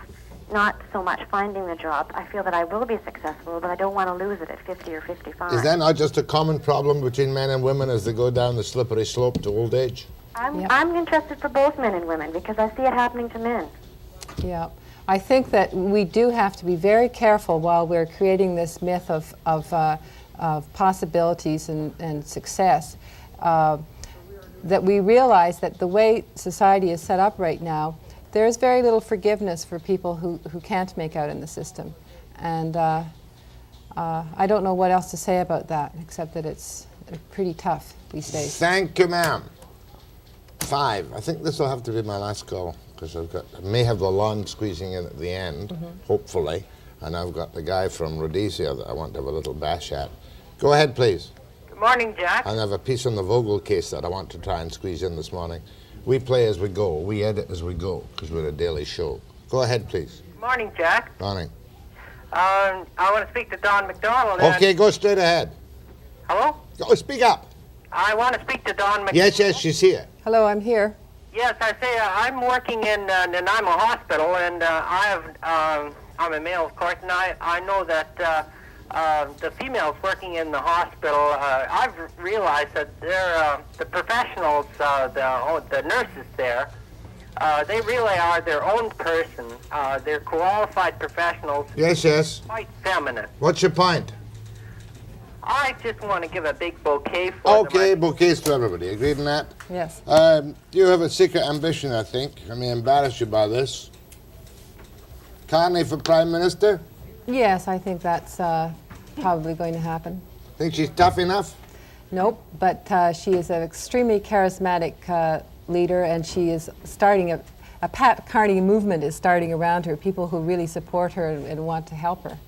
Not so much finding the job. I feel that I will be successful, but I don't want to lose it at 50 or 55. Is that not just a common problem between men and women as they go down the slippery slope to old age? I'm interested for both men and women because I see it happening to men. Yeah. I think that we do have to be very careful while we're creating this myth of possibilities and success, that we realize that the way society is set up right now, there is very little forgiveness for people who can't make out in the system. And I don't know what else to say about that, except that it's pretty tough these days. Thank you, ma'am. 5. I think this will have to be my last call, because I may have Lalonde squeezing in at the end, hopefully, and I've got the guy from Rhodesia that I want to have a little bash at. Go ahead, please. Good morning, Jack. And I have a piece on the Vogel case that I want to try and squeeze in this morning. We play as we go. We edit as we go, because we're a daily show. Go ahead, please. Good morning, Jack. Morning. I want to speak to Don MacDonald. Okay, go straight ahead. Hello? Go, speak up. I want to speak to Don MacDonald. Yes, she's here. Hello, I'm here. Yes, I say I'm working in Nanaimo Hospital, and I'm a male, of course, and I know that the females working in the hospital, I've realized that they're the professionals, the nurses there. They really are their own person. They're qualified professionals. Yes. Quite feminine. What's your point? I just want to give a big bouquet for them. Okay, bouquets to everybody. Agreed on that? Yes. You have a secret ambition, I think. I may embarrass you by this. Carney for Prime Minister? Yes, I think that's probably going to happen. Think she's tough enough? Nope, but she is an extremely charismatic leader, and she is starting a Pat Carney movement is starting around her, people who really support her and want to help her.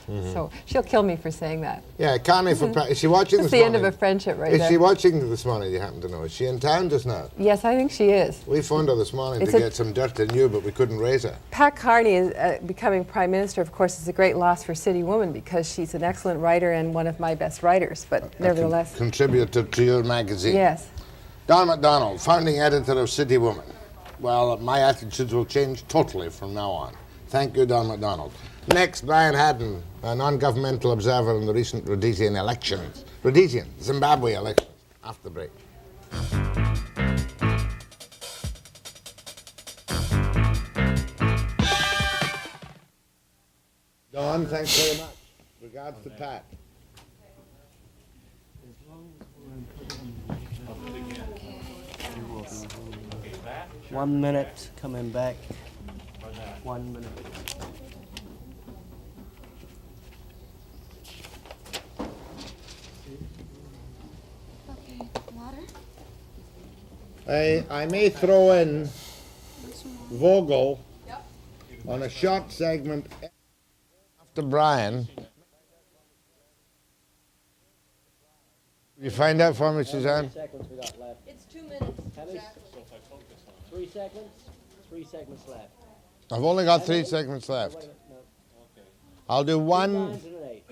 Mm-hmm. So she'll kill me for saying that. Yeah, Carney for is she watching That's this morning? the end of a friendship right there. Is she there. watching this morning, you happen to know? Is she in town just now? Yes, I think she is. We phoned her this morning to get some dirt on you, but we couldn't raise her. Pat Carney is becoming Prime Minister, of course, is a great loss for City Woman because she's an excellent writer and one of my best writers, but nevertheless. Contributor to your magazine. Yes. Don MacDonald, founding editor of City Woman. Well, my attitudes will change totally from now on. Thank you, Don MacDonald. Next, Bryan Haddon, a non-governmental observer in the recent Rhodesian elections. Zimbabwe elections. After the break. Don, thanks very much. Regards to Pat. 1 minute, coming back. 1 minute. Okay, water? I may throw in Vogel on a short segment after Bryan. You find out for me, Suzanne? Seconds we got left. It's 2 minutes. How many? 3 segments? 3 segments left. I've only got 3 segments left. No. I'll do 1. 2 9s and an 8.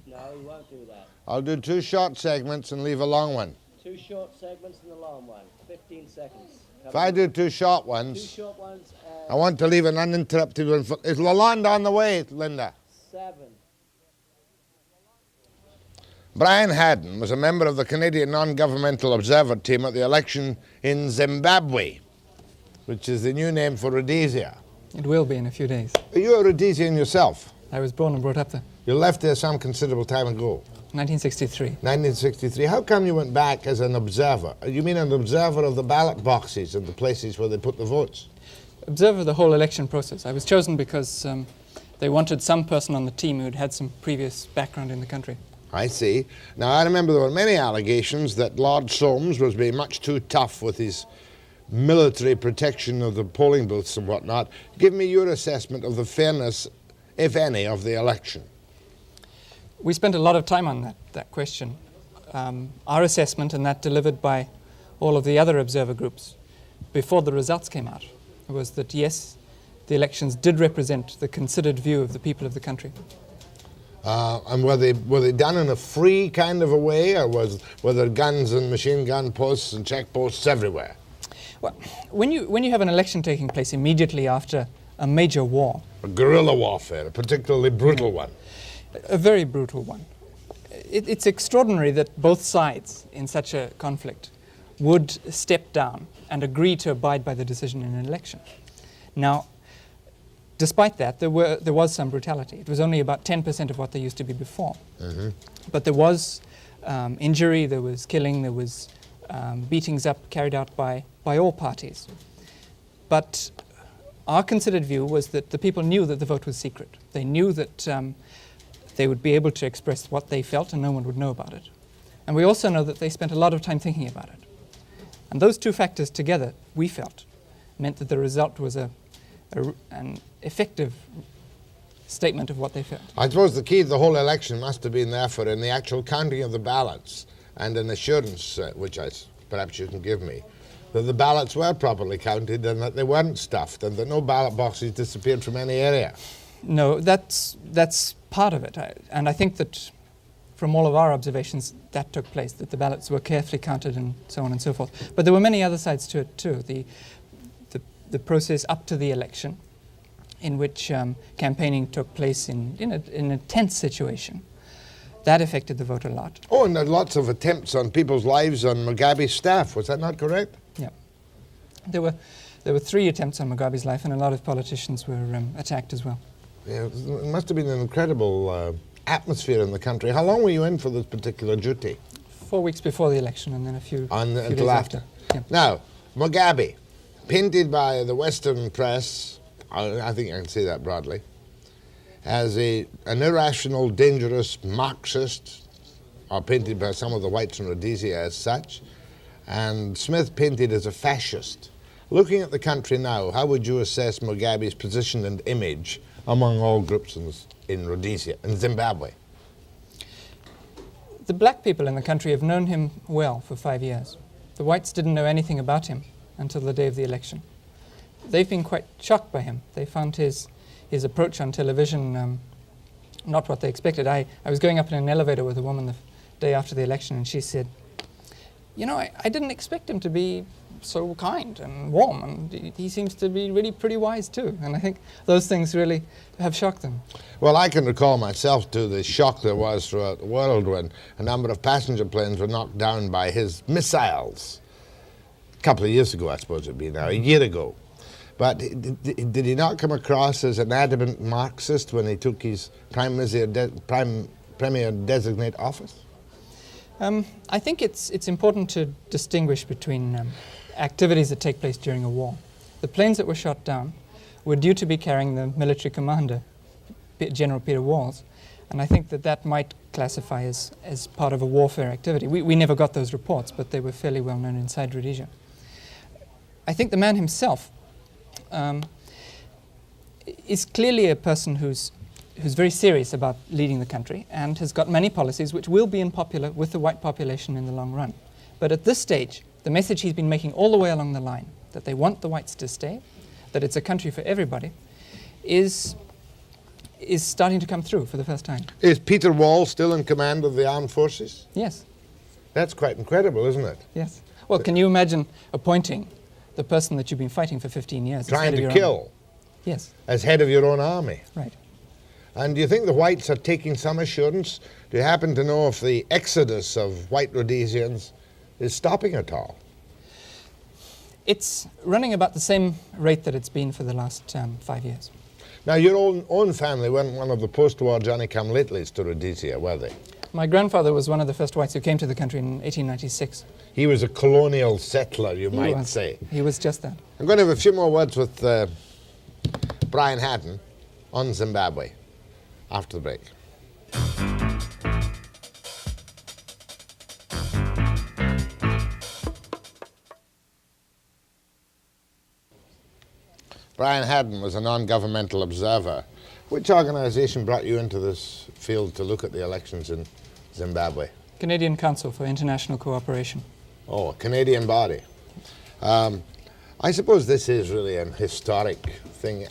No, you won't do that. I'll do 2 short segments and leave a long one. 2 short segments and a long one. 15 seconds. If I do 2 short ones, 2 short ones. I want to leave an uninterrupted one. Is Lalonde on the way, Linda? 7. Bryan Haddon was a member of the Canadian non-governmental observer team at the election in Zimbabwe, which is the new name for Rhodesia. It will be in a few days. Are you a Rhodesian yourself? I was born and brought up there. You left there some considerable time ago. 1963. 1963. How come you went back as an observer? You mean an observer of the ballot boxes and the places where they put the votes? Observer the whole election process. I was chosen because they wanted some person on the team who'd had some previous background in the country. I see. Now, I remember there were many allegations that Lord Solmes was being much too tough with his military protection of the polling booths and whatnot. Give me your assessment of the fairness, if any, of the election. We spent a lot of time on that question. Our assessment, and that delivered by all of the other observer groups before the results came out, was that yes, the elections did represent the considered view of the people of the country. And were they done in a free kind of a way, or were there guns and machine gun posts and check posts everywhere? Well, when you have an election taking place immediately after a major war, a guerrilla warfare, a particularly brutal one, a very brutal one, it's extraordinary that both sides in such a conflict would step down and agree to abide by the decision in an election. Now, despite that, there was some brutality. It was only about 10% of what there used to be before. Mm-hmm. But there was injury, there was killing, there was beatings up carried out by all parties. But our considered view was that the people knew that the vote was secret. They knew that they would be able to express what they felt and no one would know about it. And we also know that they spent a lot of time thinking about it. And those two factors together, we felt, meant that the result was an effective statement of what they felt. I suppose the key to the whole election must have been therefore in the actual counting of the ballots and an assurance, which perhaps you can give me, that the ballots were properly counted and that they weren't stuffed and that no ballot boxes disappeared from any area. No, that's part of it. And I think that from all of our observations that took place, that the ballots were carefully counted and so on and so forth. But there were many other sides to it too. The process up to the election, in which campaigning took place in a tense situation. That affected the vote a lot. Oh, and there are lots of attempts on people's lives on Mugabe's staff. Was that not correct? Yeah. There were 3 attempts on Mugabe's life, and a lot of politicians were attacked as well. Yeah, it must have been an incredible atmosphere in the country. How long were you in for this particular duty? 4 weeks before the election, and then a few days after. Yeah. Now, Mugabe, painted by the Western press, I think I can say that broadly, as an irrational, dangerous Marxist, or painted by some of the whites in Rhodesia as such, and Smith painted as a fascist. Looking at the country now, how would you assess Mugabe's position and image among all groups in Rhodesia, in Zimbabwe? The black people in the country have known him well for 5 years. The whites didn't know anything about him until the day of the election. They've been quite shocked by him. They found his approach on television not what they expected. I was going up in an elevator with a woman the day after the election, and she said, you know, I didn't expect him to be so kind and warm, and he seems to be really pretty wise too. And I think those things really have shocked them. Well, I can recall myself to the shock there was throughout the world when a number of passenger planes were knocked down by his missiles. A couple of years ago, I suppose it'd be now, a year ago. But did he not come across as an adamant Marxist when he took his Premier designate office? I think it's important to distinguish between activities that take place during a war. The planes that were shot down were due to be carrying the military commander, General Peter Walls, and I think that might classify as part of a warfare activity. We never got those reports, but they were fairly well known inside Rhodesia. I think the man himself is clearly a person who's very serious about leading the country and has got many policies which will be unpopular with the white population in the long run. But at this stage, the message he's been making all the way along the line, that they want the whites to stay, that it's a country for everybody, is starting to come through for the first time. Is Peter Wall still in command of the armed forces? Yes. That's quite incredible, isn't it? Yes. Well, can you imagine appointing the person that you've been fighting for 15 years trying to kill? Army? Yes. As head of your own army? Right. And do you think the whites are taking some assurance? Do you happen to know if the exodus of white Rhodesians is stopping at all? It's running about the same rate that it's been for the last 5 years. Now, your own family weren't one of the post-war Johnny-come-latelys to Rhodesia, were they? My grandfather was one of the first whites who came to the country in 1896. He was a colonial settler, you might say. He was just that. I'm going to have a few more words with Bryan Haddon on Zimbabwe after the break. Bryan Haddon was a non-governmental observer. Which organisation brought you into this field to look at the elections in Zimbabwe? Canadian Council for International Cooperation. Oh, a Canadian body. I suppose this is really an historic thing.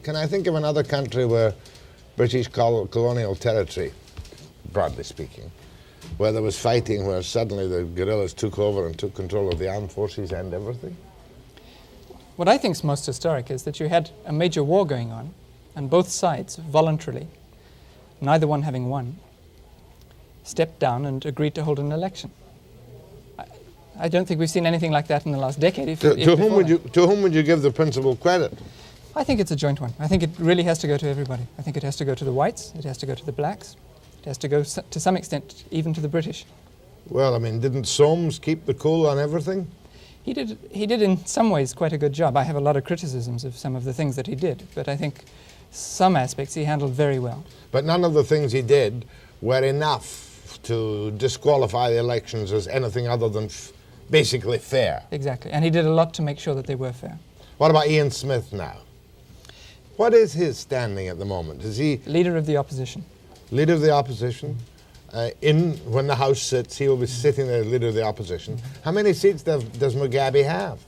Can I think of another country where British colonial territory, broadly speaking, where there was fighting, where suddenly the guerrillas took over and took control of the armed forces and everything? What I think is most historic is that you had a major war going on, and both sides voluntarily, neither one having won, stepped down and agreed to hold an election. I don't think we've seen anything like that in the last decade. To whom would you give the principal credit? I think it's a joint one. I think it really has to go to everybody. I think it has to go to the whites, it has to go to the blacks, it has to go to some extent even to the British. Well, I mean, didn't Soames keep the cool on everything? He did in some ways quite a good job. I have a lot of criticisms of some of the things that he did, but I think some aspects he handled very well. But none of the things he did were enough to disqualify the elections as anything other than basically fair. Exactly, and he did a lot to make sure that they were fair. What about Ian Smith now? What is his standing at the moment? Is he leader of the opposition? Leader of the opposition. When the House sits, he will be sitting there as leader of the opposition. How many seats does Mugabe have?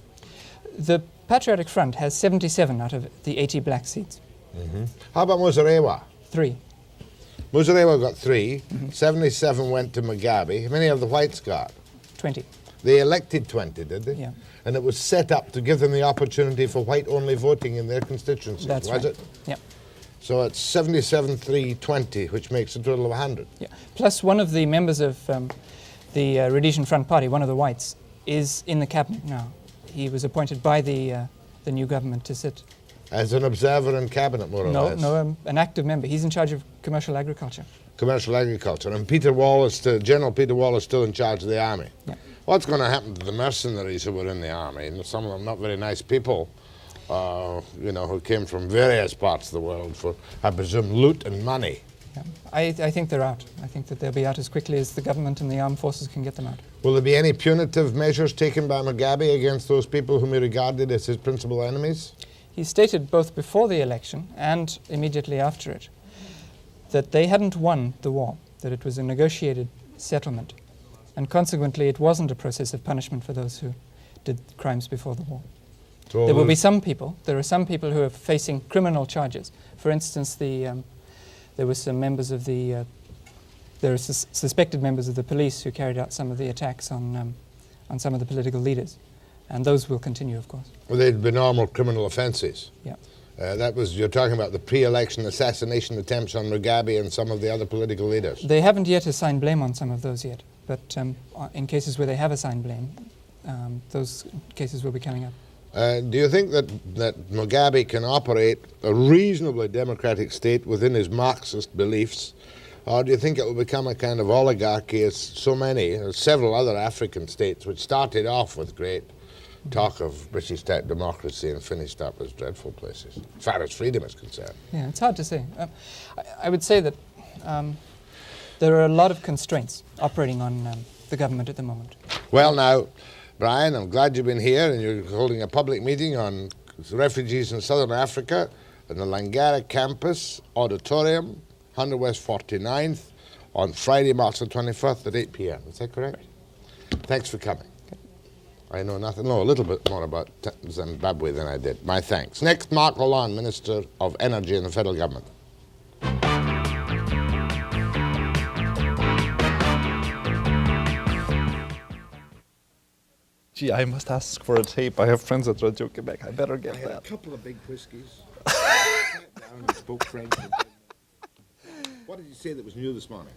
The Patriotic Front has 77 out of the 80 black seats. Mm-hmm. How about Muzorewa? 3. Muzorewa got 3. 77 went to Mugabe. How many have the whites got? 20. They elected 20, did they? Yeah. And it was set up to give them the opportunity for white-only voting in their constituencies, That's was right. it? Yeah. So it's 77-3-20, which makes a total of 100. Yeah. Plus, one of the members of the Rhodesian Front Party, one of the whites, is in the cabinet now. He was appointed by the new government to sit. As an observer in cabinet, more or less? No, an active member. He's in charge of commercial agriculture. Commercial agriculture. And General Peter Wall is still in charge of the army. Yeah. What's going to happen to the mercenaries who were in the army? And some of them not very nice people, who came from various parts of the world for, I presume, loot and money. Yeah. I think they're out. I think that they'll be out as quickly as the government and the armed forces can get them out. Will there be any punitive measures taken by Mugabe against those people whom he regarded as his principal enemies? He stated both before the election and immediately after it that they hadn't won the war, that it was a negotiated settlement, and consequently it wasn't a process of punishment for those who did crimes before the war. So there are some people who are facing criminal charges. For instance, there were some members of there are suspected members of the police who carried out some of the attacks on some of the political leaders. And those will continue, of course. Well, they'd be normal criminal offences. Yeah. You're talking about the pre-election assassination attempts on Mugabe and some of the other political leaders. They haven't yet assigned blame on some of those yet, but in cases where they have assigned blame, those cases will be coming up. Do you think that Mugabe can operate a reasonably democratic state within his Marxist beliefs, or do you think it will become a kind of oligarchy as several other African states, which started off with great talk of British-type democracy and finished up as dreadful places, as far as freedom is concerned? Yeah, it's hard to say. I would say that there are a lot of constraints operating on the government at the moment. Well, now, Bryan, I'm glad you've been here and you're holding a public meeting on refugees in southern Africa in the Langara campus auditorium, 100 West 49th, on Friday, March the 21st at 8 p.m. Is that correct? Right. Thanks for coming. Okay. I know a little bit more about Zimbabwe than I did. My thanks. Next, Marc Lalonde, Minister of Energy in the federal government. Gee, I must ask for a tape. I have friends at Radio Quebec. I better get that. I had a couple of big whiskies. Sat down and spoke French. What did you say that was new this morning?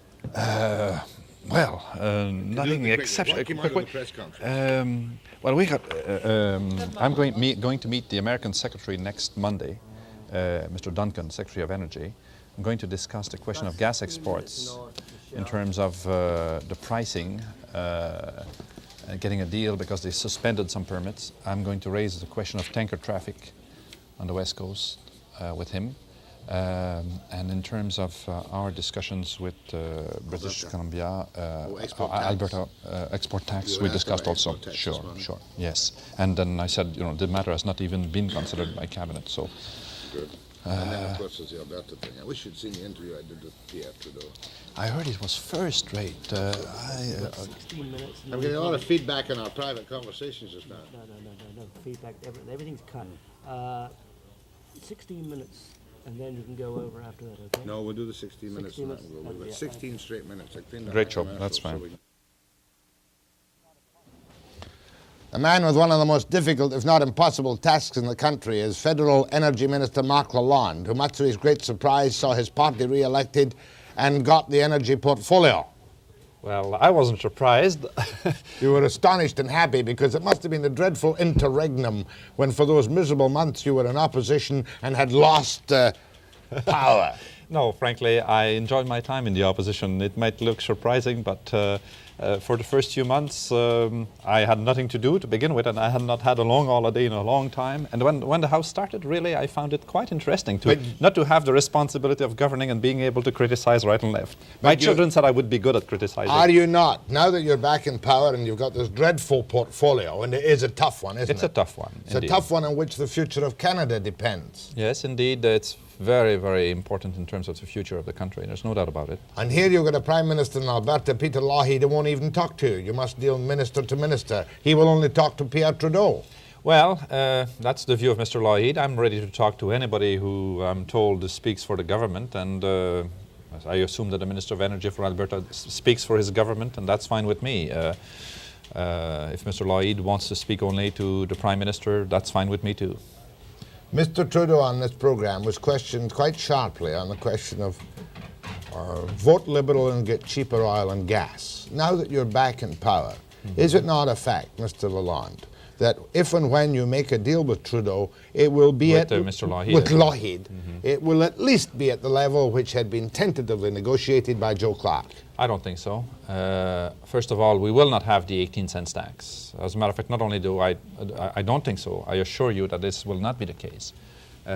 Nothing exceptional. What came out of the press conference? I'm going to meet the American Secretary next Monday, Mr. Duncan, Secretary of Energy. I'm going to discuss the question of gas exports in terms of the pricing. Getting a deal because they suspended some permits. I'm going to raise the question of tanker traffic on the West Coast with him. And in terms of our discussions with British Columbia, Alberta export tax, we discussed also. Sure. Yes. And then I said, the matter has not even been considered by cabinet. So. Good. And then, of course, there's the Alberta thing. I wish you'd seen the interview I did with Pierre Trudeau. I heard it was first rate. 16 minutes. I'm getting a lot of feedback in our private conversations just now. No. Feedback, everything's cut. 16 minutes, and then you can go over after that, okay? No, we'll do the 16 minutes 16 and that will go. We've got yeah, 16 straight minutes. Great job, that's fine. A man with one of the most difficult, if not impossible, tasks in the country is Federal Energy Minister Marc Lalonde, who much to his great surprise saw his party re-elected and got the energy portfolio. Well, I wasn't surprised. You were astonished and happy because it must have been a dreadful interregnum when for those miserable months you were in opposition and had lost power. No, frankly, I enjoyed my time in the opposition. It might look surprising, but for the first few months, I had nothing to do to begin with, and I had not had a long holiday in a long time. And when the House started, really, I found it quite interesting not to have the responsibility of governing and being able to criticize right and left. My children said I would be good at criticizing. Are you not? Now that you're back in power and you've got this dreadful portfolio, and it is a tough one, isn't it? It's a tough one. It's a tough one on which the future of Canada depends. Yes, indeed. It's very, very important in terms of the future of the country. There's no doubt about it. And here you've got a Prime Minister in Alberta, Peter Lougheed, who won't even talk to you. You must deal minister to minister. He will only talk to Pierre Trudeau. Well, that's the view of Mr. Lougheed. I'm ready to talk to anybody who I'm told speaks for the government, and I assume that the Minister of Energy for Alberta speaks for his government, and that's fine with me. If Mr. Lloyd wants to speak only to the Prime Minister, that's fine with me too. Mr. Trudeau on this program was questioned quite sharply on the question of vote Liberal and get cheaper oil and gas. Now that you're back in power, is it not a fact, Mr. Lalonde, that if and when you make a deal with Trudeau, it will be with Mr. Lougheed. With Lougheed. It will at least be at the level which had been tentatively negotiated by Joe Clark? I don't think so. First of all, we will not have the 18 cents tax. As a matter of fact, not only do I don't think so, I assure you that this will not be the case.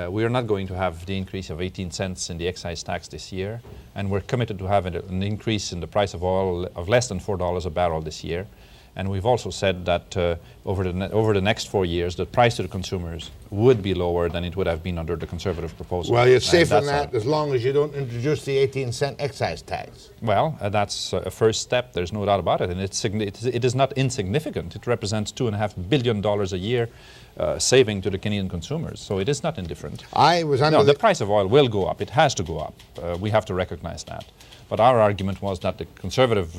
We are not going to have the increase of 18 cents in the excise tax this year, and we're committed to have an increase in the price of oil of less than $4 a barrel this year. And we've also said that over the next 4 years, the price to the consumers would be lower than it would have been under the Conservative proposal. Well, you're safe on that as long as you don't introduce the 18-cent excise tax. Well, that's a first step. There's no doubt about it. And it is not insignificant. It represents $2.5 billion a year saving to the Canadian consumers. So it is not indifferent. The price of oil will go up. It has to go up. We have to recognize that. But our argument was that the Conservative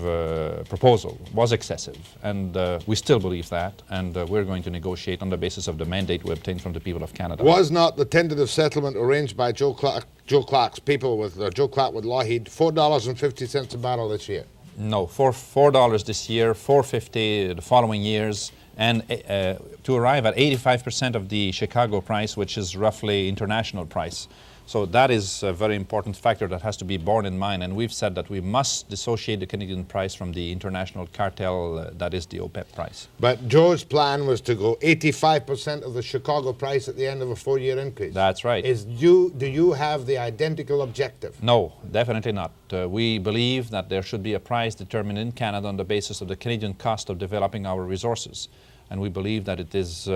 proposal was excessive, and we still believe that, and we're going to negotiate on the basis of the mandate we obtained from the people of Canada. Was not the tentative settlement arranged by Joe Clark's people with Joe Clark with Lougheed $4.50 a barrel this year? No, $4 this year, $4.50 the following years, and to arrive at 85% of the Chicago price, which is roughly international price. So that is a very important factor that has to be borne in mind, and we've said that we must dissociate the Canadian price from the international cartel that is the OPEC price. But Joe's plan was to go 85% of the Chicago price at the end of a 4-year increase. That's right. Do you have the identical objective? No, definitely not. We believe that there should be a price determined in Canada on the basis of the Canadian cost of developing our resources, and we believe that it is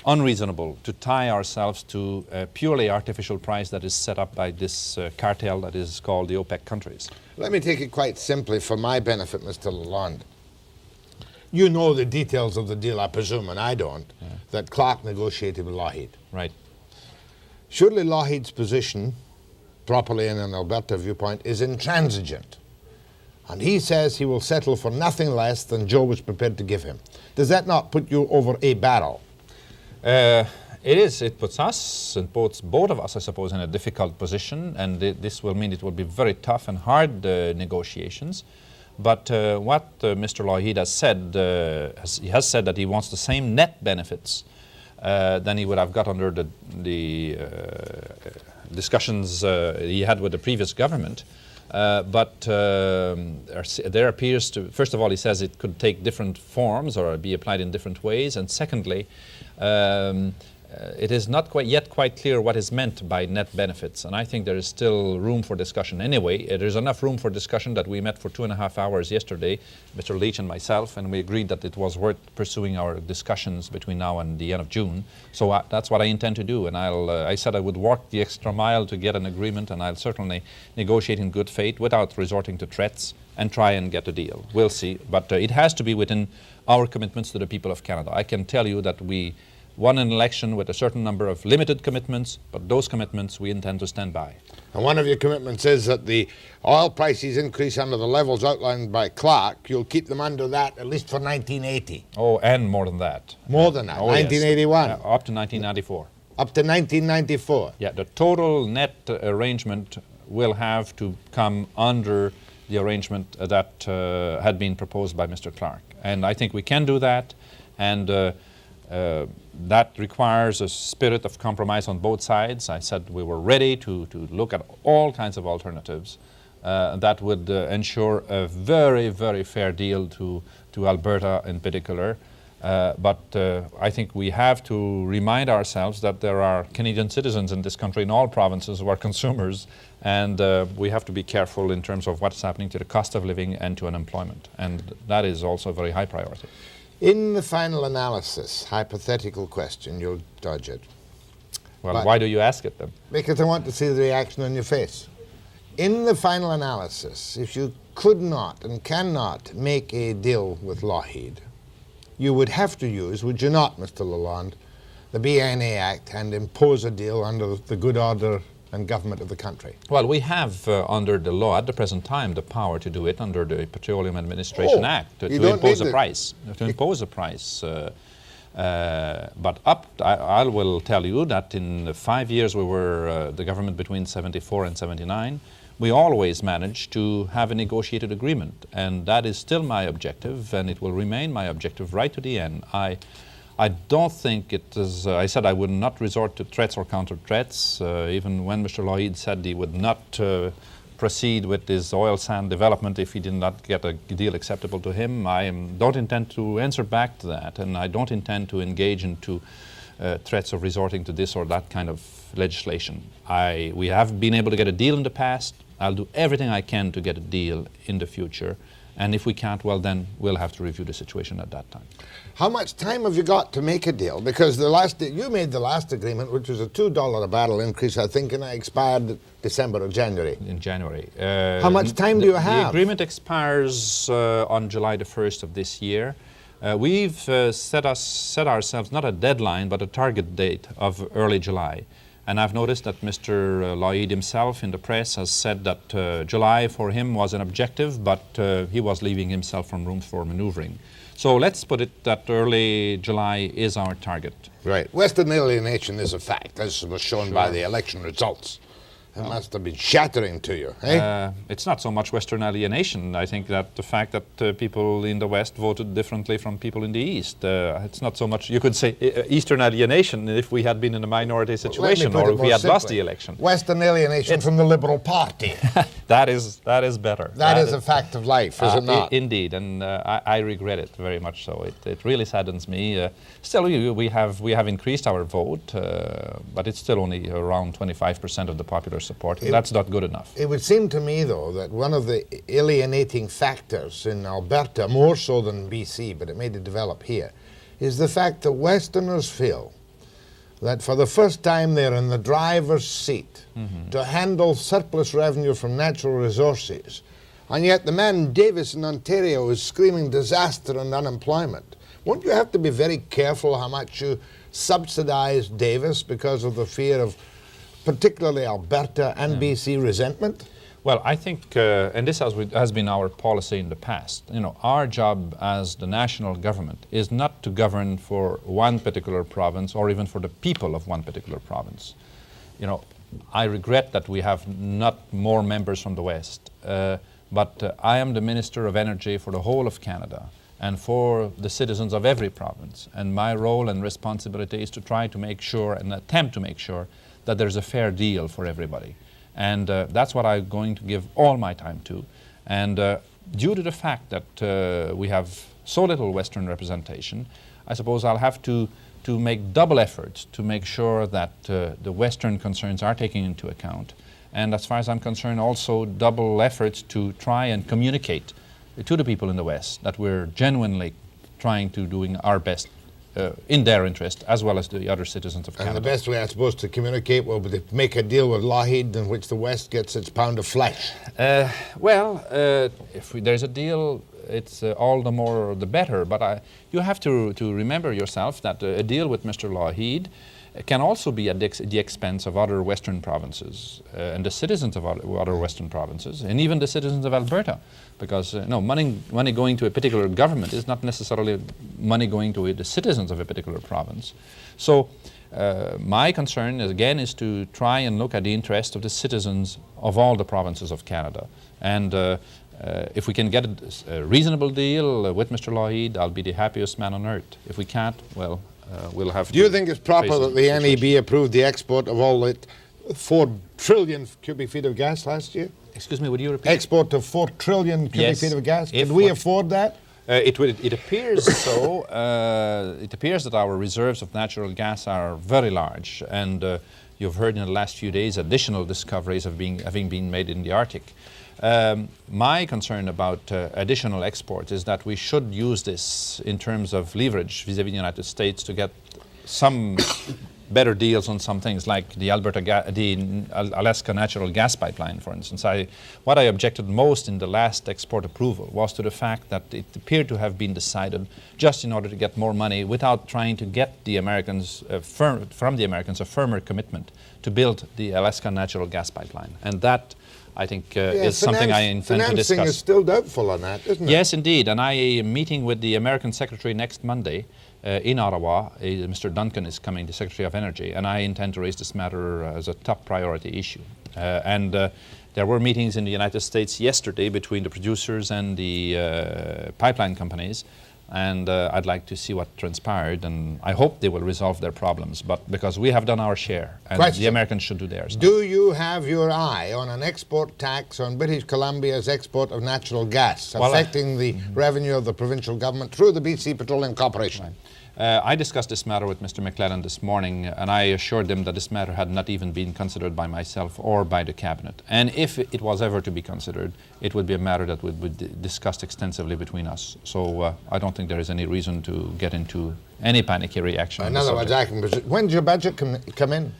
unreasonable to tie ourselves to a purely artificial price that is set up by this cartel that is called the OPEC countries. Let me take it quite simply for my benefit, Mr. Lalonde. You know the details of the deal, I presume, and I don't, that Clark negotiated with Lougheed. Right. Surely Lougheed's position, properly in an Alberta viewpoint, is intransigent. And he says he will settle for nothing less than Joe was prepared to give him. Does that not put you over a barrel? It is. It puts us, and both of us, I suppose, in a difficult position, and this will mean it will be very tough and hard negotiations. But what Mr. Lougheed has said, he has said that he wants the same net benefits than he would have got under the discussions he had with the previous government. But there appears to, first of all, he says it could take different forms or be applied in different ways, and secondly, it is not yet quite clear what is meant by net benefits, and I think there is still room for discussion. Anyway, there's enough room for discussion that we met for 2.5 hours yesterday, Mr. Leach and myself, and we agreed that it was worth pursuing our discussions between now and the end of June. So that's what I intend to do, and I said I would walk the extra mile to get an agreement, and I'll certainly negotiate in good faith without resorting to threats and try and get a deal. We'll see, but it has to be within our commitments to the people of Canada. I can tell you that we won an election with a certain number of limited commitments, but those commitments we intend to stand by. And one of your commitments is that the oil prices increase under the levels outlined by Clark. You'll keep them under that at least for 1980. Oh, and more than that. More than that, 1981. Yes. Up to 1994. Up to 1994. Yeah, the total net arrangement will have to come under the arrangement that had been proposed by Mr. Clark. And I think we can do that, and that requires a spirit of compromise on both sides. I said we were ready to look at all kinds of alternatives that would ensure a very, very fair deal to Alberta in particular. But I think we have to remind ourselves that there are Canadian citizens in this country in all provinces who are consumers, and we have to be careful in terms of what's happening to the cost of living and to unemployment. And that is also a very high priority. In the final analysis, hypothetical question, you'll dodge it. Well, but why do you ask it then? Because I want to see the reaction on your face. In the final analysis, if you could not and cannot make a deal with Lougheed, you would have to use, would you not, Mr. Lalonde, the BNA Act and impose a deal under the good order and government of the country? Well, we have under the law at the present time the power to do it under the Petroleum Administration Act to impose a price. But I will tell you that in the 5 years we were the government between 74 and 79, we always managed to have a negotiated agreement, and that is still my objective, and it will remain my objective right to the end. I don't think it is, I said I would not resort to threats or counter-threats, even when Mr. Lougheed said he would not proceed with this oil sand development if he did not get a deal acceptable to him. I don't intend to answer back to that, and I don't intend to engage into threats of resorting to this or that kind of legislation. We have been able to get a deal in the past. I'll do everything I can to get a deal in the future. And if we can't, well, then we'll have to review the situation at that time. How much time have you got to make a deal? Because you made the last agreement, which was a $2 a barrel increase, I think, and it expired December or January. In January. How much time do you have? The agreement expires on July the 1st of this year. We've set ourselves not a deadline, but a target date of early July. And I've noticed that Mr. Lougheed himself in the press has said that July for him was an objective, but he was leaving himself some room for maneuvering. So let's put it that early July is our target. Right. Western alienation is a fact, as was shown by the election results. It must have been shattering to you, eh? It's not so much Western alienation. I think that the fact that people in the West voted differently from people in the East, it's not so much, you could say, Eastern alienation if we had been in a minority situation or if we had lost the election. Western alienation from the Liberal Party. That is better. That is a fact of life, is it not? Indeed, and I regret it very much so. It really saddens me. Still, we have increased our vote, but it's still only around 25% of the popular support. That's not good enough. It would seem to me, though, that one of the alienating factors in Alberta, more so than BC, but it may develop here, is the fact that Westerners feel that for the first time they're in the driver's seat to handle surplus revenue from natural resources. And yet the man Davis in Ontario is screaming disaster and unemployment. Won't you have to be very careful how much you subsidize Davis because of the fear of particularly Alberta and BC resentment? Well, I think, and this has been our policy in the past, our job as the national government is not to govern for one particular province or even for the people of one particular province. I regret that we have not more members from the West, but I am the Minister of Energy for the whole of Canada and for the citizens of every province. And my role and responsibility is to try to make sure and attempt to make sure that there's a fair deal for everybody. And that's what I'm going to give all my time to. And due to the fact that we have so little Western representation, I suppose I'll have to make double efforts to make sure that the Western concerns are taken into account. And as far as I'm concerned, also double efforts to try and communicate to the people in the West that we're genuinely trying to doing our best in their interest, as well as the other citizens of Canada. And the best way, I suppose, to communicate will be to make a deal with Lougheed in which the West gets its pound of flesh. If there's a deal, it's all the more the better. But you have to remember yourself that a deal with Mr. Lougheed can also be at the expense of other Western provinces and the citizens of other Western provinces, and even the citizens of Alberta. Because money going to a particular government is not necessarily money going to the citizens of a particular province. So my concern, again, is to try and look at the interest of the citizens of all the provinces of Canada. And if we can get a reasonable deal with Mr. Lougheed, I'll be the happiest man on earth. If we can't, well, we'll have to. Do you think it's proper that the NEB approved the export of all that 4 trillion cubic feet of gas last year? Excuse me, would you repeat? Export of 4 trillion cubic feet of gas. Did we afford that? It appears so. It appears that our reserves of natural gas are very large, and you've heard in the last few days additional discoveries having been made in the Arctic. My concern about additional exports is that we should use this in terms of leverage vis-à-vis the United States to get some better deals on some things like the Alaska natural gas pipeline, for instance. What I objected most in the last export approval was to the fact that it appeared to have been decided just in order to get more money without trying to get the Americans, from the Americans, a firmer commitment to build the Alaska natural gas pipeline. And that, I think, is something I intend to discuss. Financing is still doubtful on that, isn't it? Yes, indeed. And I am meeting with the American Secretary next Monday in Ottawa. Mr. Duncan is coming, the Secretary of Energy, and I intend to raise this matter as a top priority issue. There were meetings in the United States yesterday between the producers and the pipeline companies, and I'd like to see what transpired, and I hope they will resolve their problems, but because we have done our share, and Question. the Americans should do theirs. Do you have your eye on an export tax on British Columbia's export of natural gas, affecting the revenue of the provincial government through the BC Petroleum Corporation? Right. I discussed this matter with Mr. McLellan this morning, and I assured him that this matter had not even been considered by myself or by the Cabinet. And if it was ever to be considered, it would be a matter that would be discussed extensively between us. So I don't think there is any reason to get into any panicky reaction. In other words, when's your budget come in?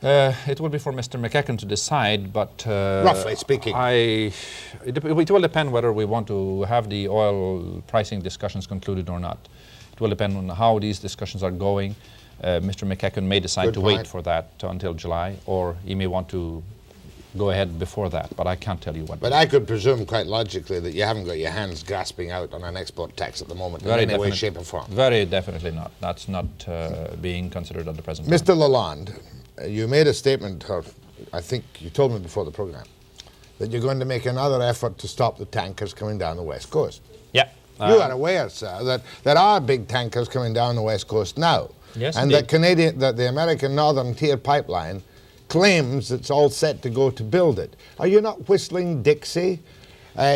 It will be for Mr. McEachern to decide, but roughly speaking, it will depend whether we want to have the oil pricing discussions concluded or not. It will depend on how these discussions are going. Mr. McEachern may decide to wait for that until July, or he may want to go ahead before that, but I can't tell you what. But I could presume quite logically that you haven't got your hands grasping out on an export tax at the moment in any way, shape or form. Very definitely not. That's not being considered at the present Mr. Lalonde, you made a statement, or I think you told me before the program, that you're going to make another effort to stop the tankers coming down the West Coast. Yeah. You are aware, sir, that there are big tankers coming down the West Coast now. Yes, and that the American Northern Tier pipeline claims it's all set to go to build it. Are you not whistling Dixie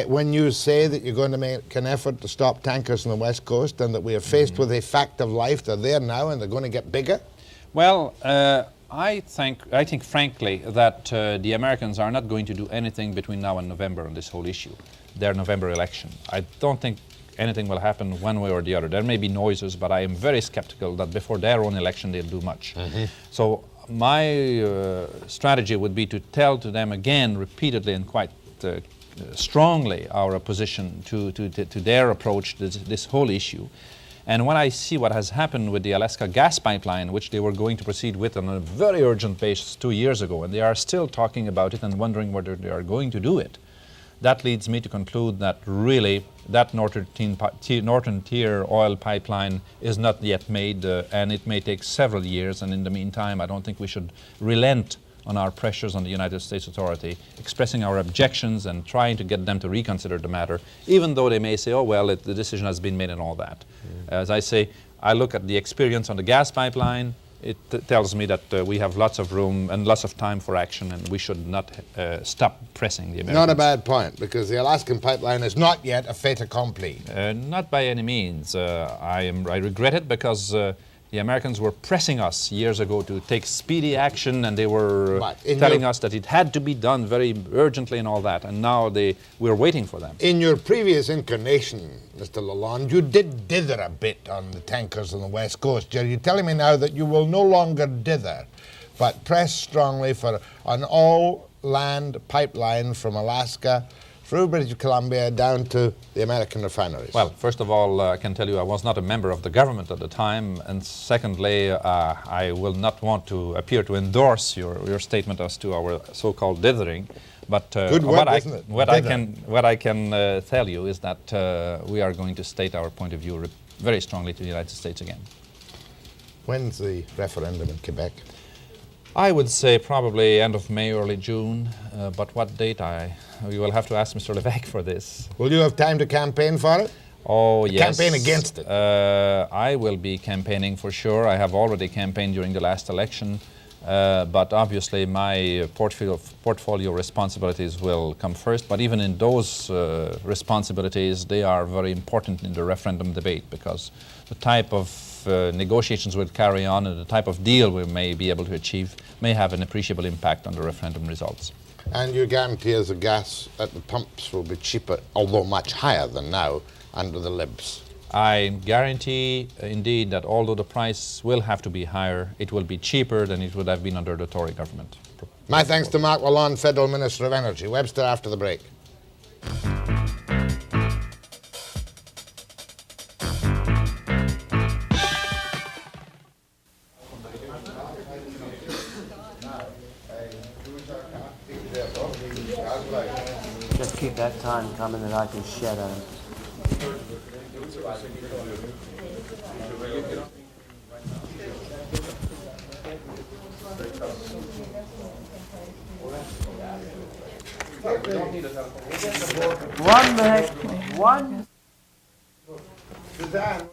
when you say that you're going to make an effort to stop tankers on the West Coast and that we are faced with a fact of life? They're there now and they're going to get bigger? Well, I think frankly that the Americans are not going to do anything between now and November on this whole issue, their November election. I don't think anything will happen one way or the other. There may be noises, but I am very skeptical that before their own election they'll do much. So my strategy would be to tell to them again repeatedly and quite strongly our opposition to their approach to this whole issue. And when I see what has happened with the Alaska gas pipeline, which they were going to proceed with on a very urgent basis 2 years ago, and they are still talking about it and wondering whether they are going to do it, that leads me to conclude that really that Northern Tier oil pipeline is not yet made, and it may take several years, and in the meantime I don't think we should relent on our pressures on the United States Authority, expressing our objections and trying to get them to reconsider the matter, even though they may say, oh well, the decision has been made and all that. As I say, I look at the experience on the gas pipeline. It tells me that we have lots of room and lots of time for action, and we should not stop pressing the Americans. Not a bad point, because the Alaskan pipeline is not yet a fait accompli. Not by any means. I regret it because the Americans were pressing us years ago to take speedy action, and they were telling us that it had to be done very urgently and all that, and now we're waiting for them. In your previous incarnation, Mr. Lalonde, you did dither a bit on the tankers on the West Coast. Are you telling me now that you will no longer dither, but press strongly for an all-land pipeline from Alaska through British Columbia down to the American refineries? Well, first of all, I can tell you I was not a member of the government at the time, and secondly, I will not want to appear to endorse your statement as to our so-called dithering. But Good word, isn't it? what I can tell you is that we are going to state our point of view very strongly to the United States again. When's the referendum in Quebec? I would say probably end of May, early June, but what date we will have to ask Mr. Levesque for this. Will you have time to campaign for it? Oh, yes. Campaign against it? I will be campaigning for sure. I have already campaigned during the last election, but obviously my portfolio responsibilities will come first, but even in those responsibilities, they are very important in the referendum debate, because the type of negotiations we'll carry on and the type of deal we may be able to achieve may have an appreciable impact on the referendum results. And you guarantee us the gas at the pumps will be cheaper, although much higher than now, under the libs? I guarantee indeed that although the price will have to be higher, it will be cheaper than it would have been under the Tory government. My thanks to Marc Lalonde, Federal Minister of Energy. Webster after the break. Just keep that time coming that I can shed on him. One minute. One. Suzanne.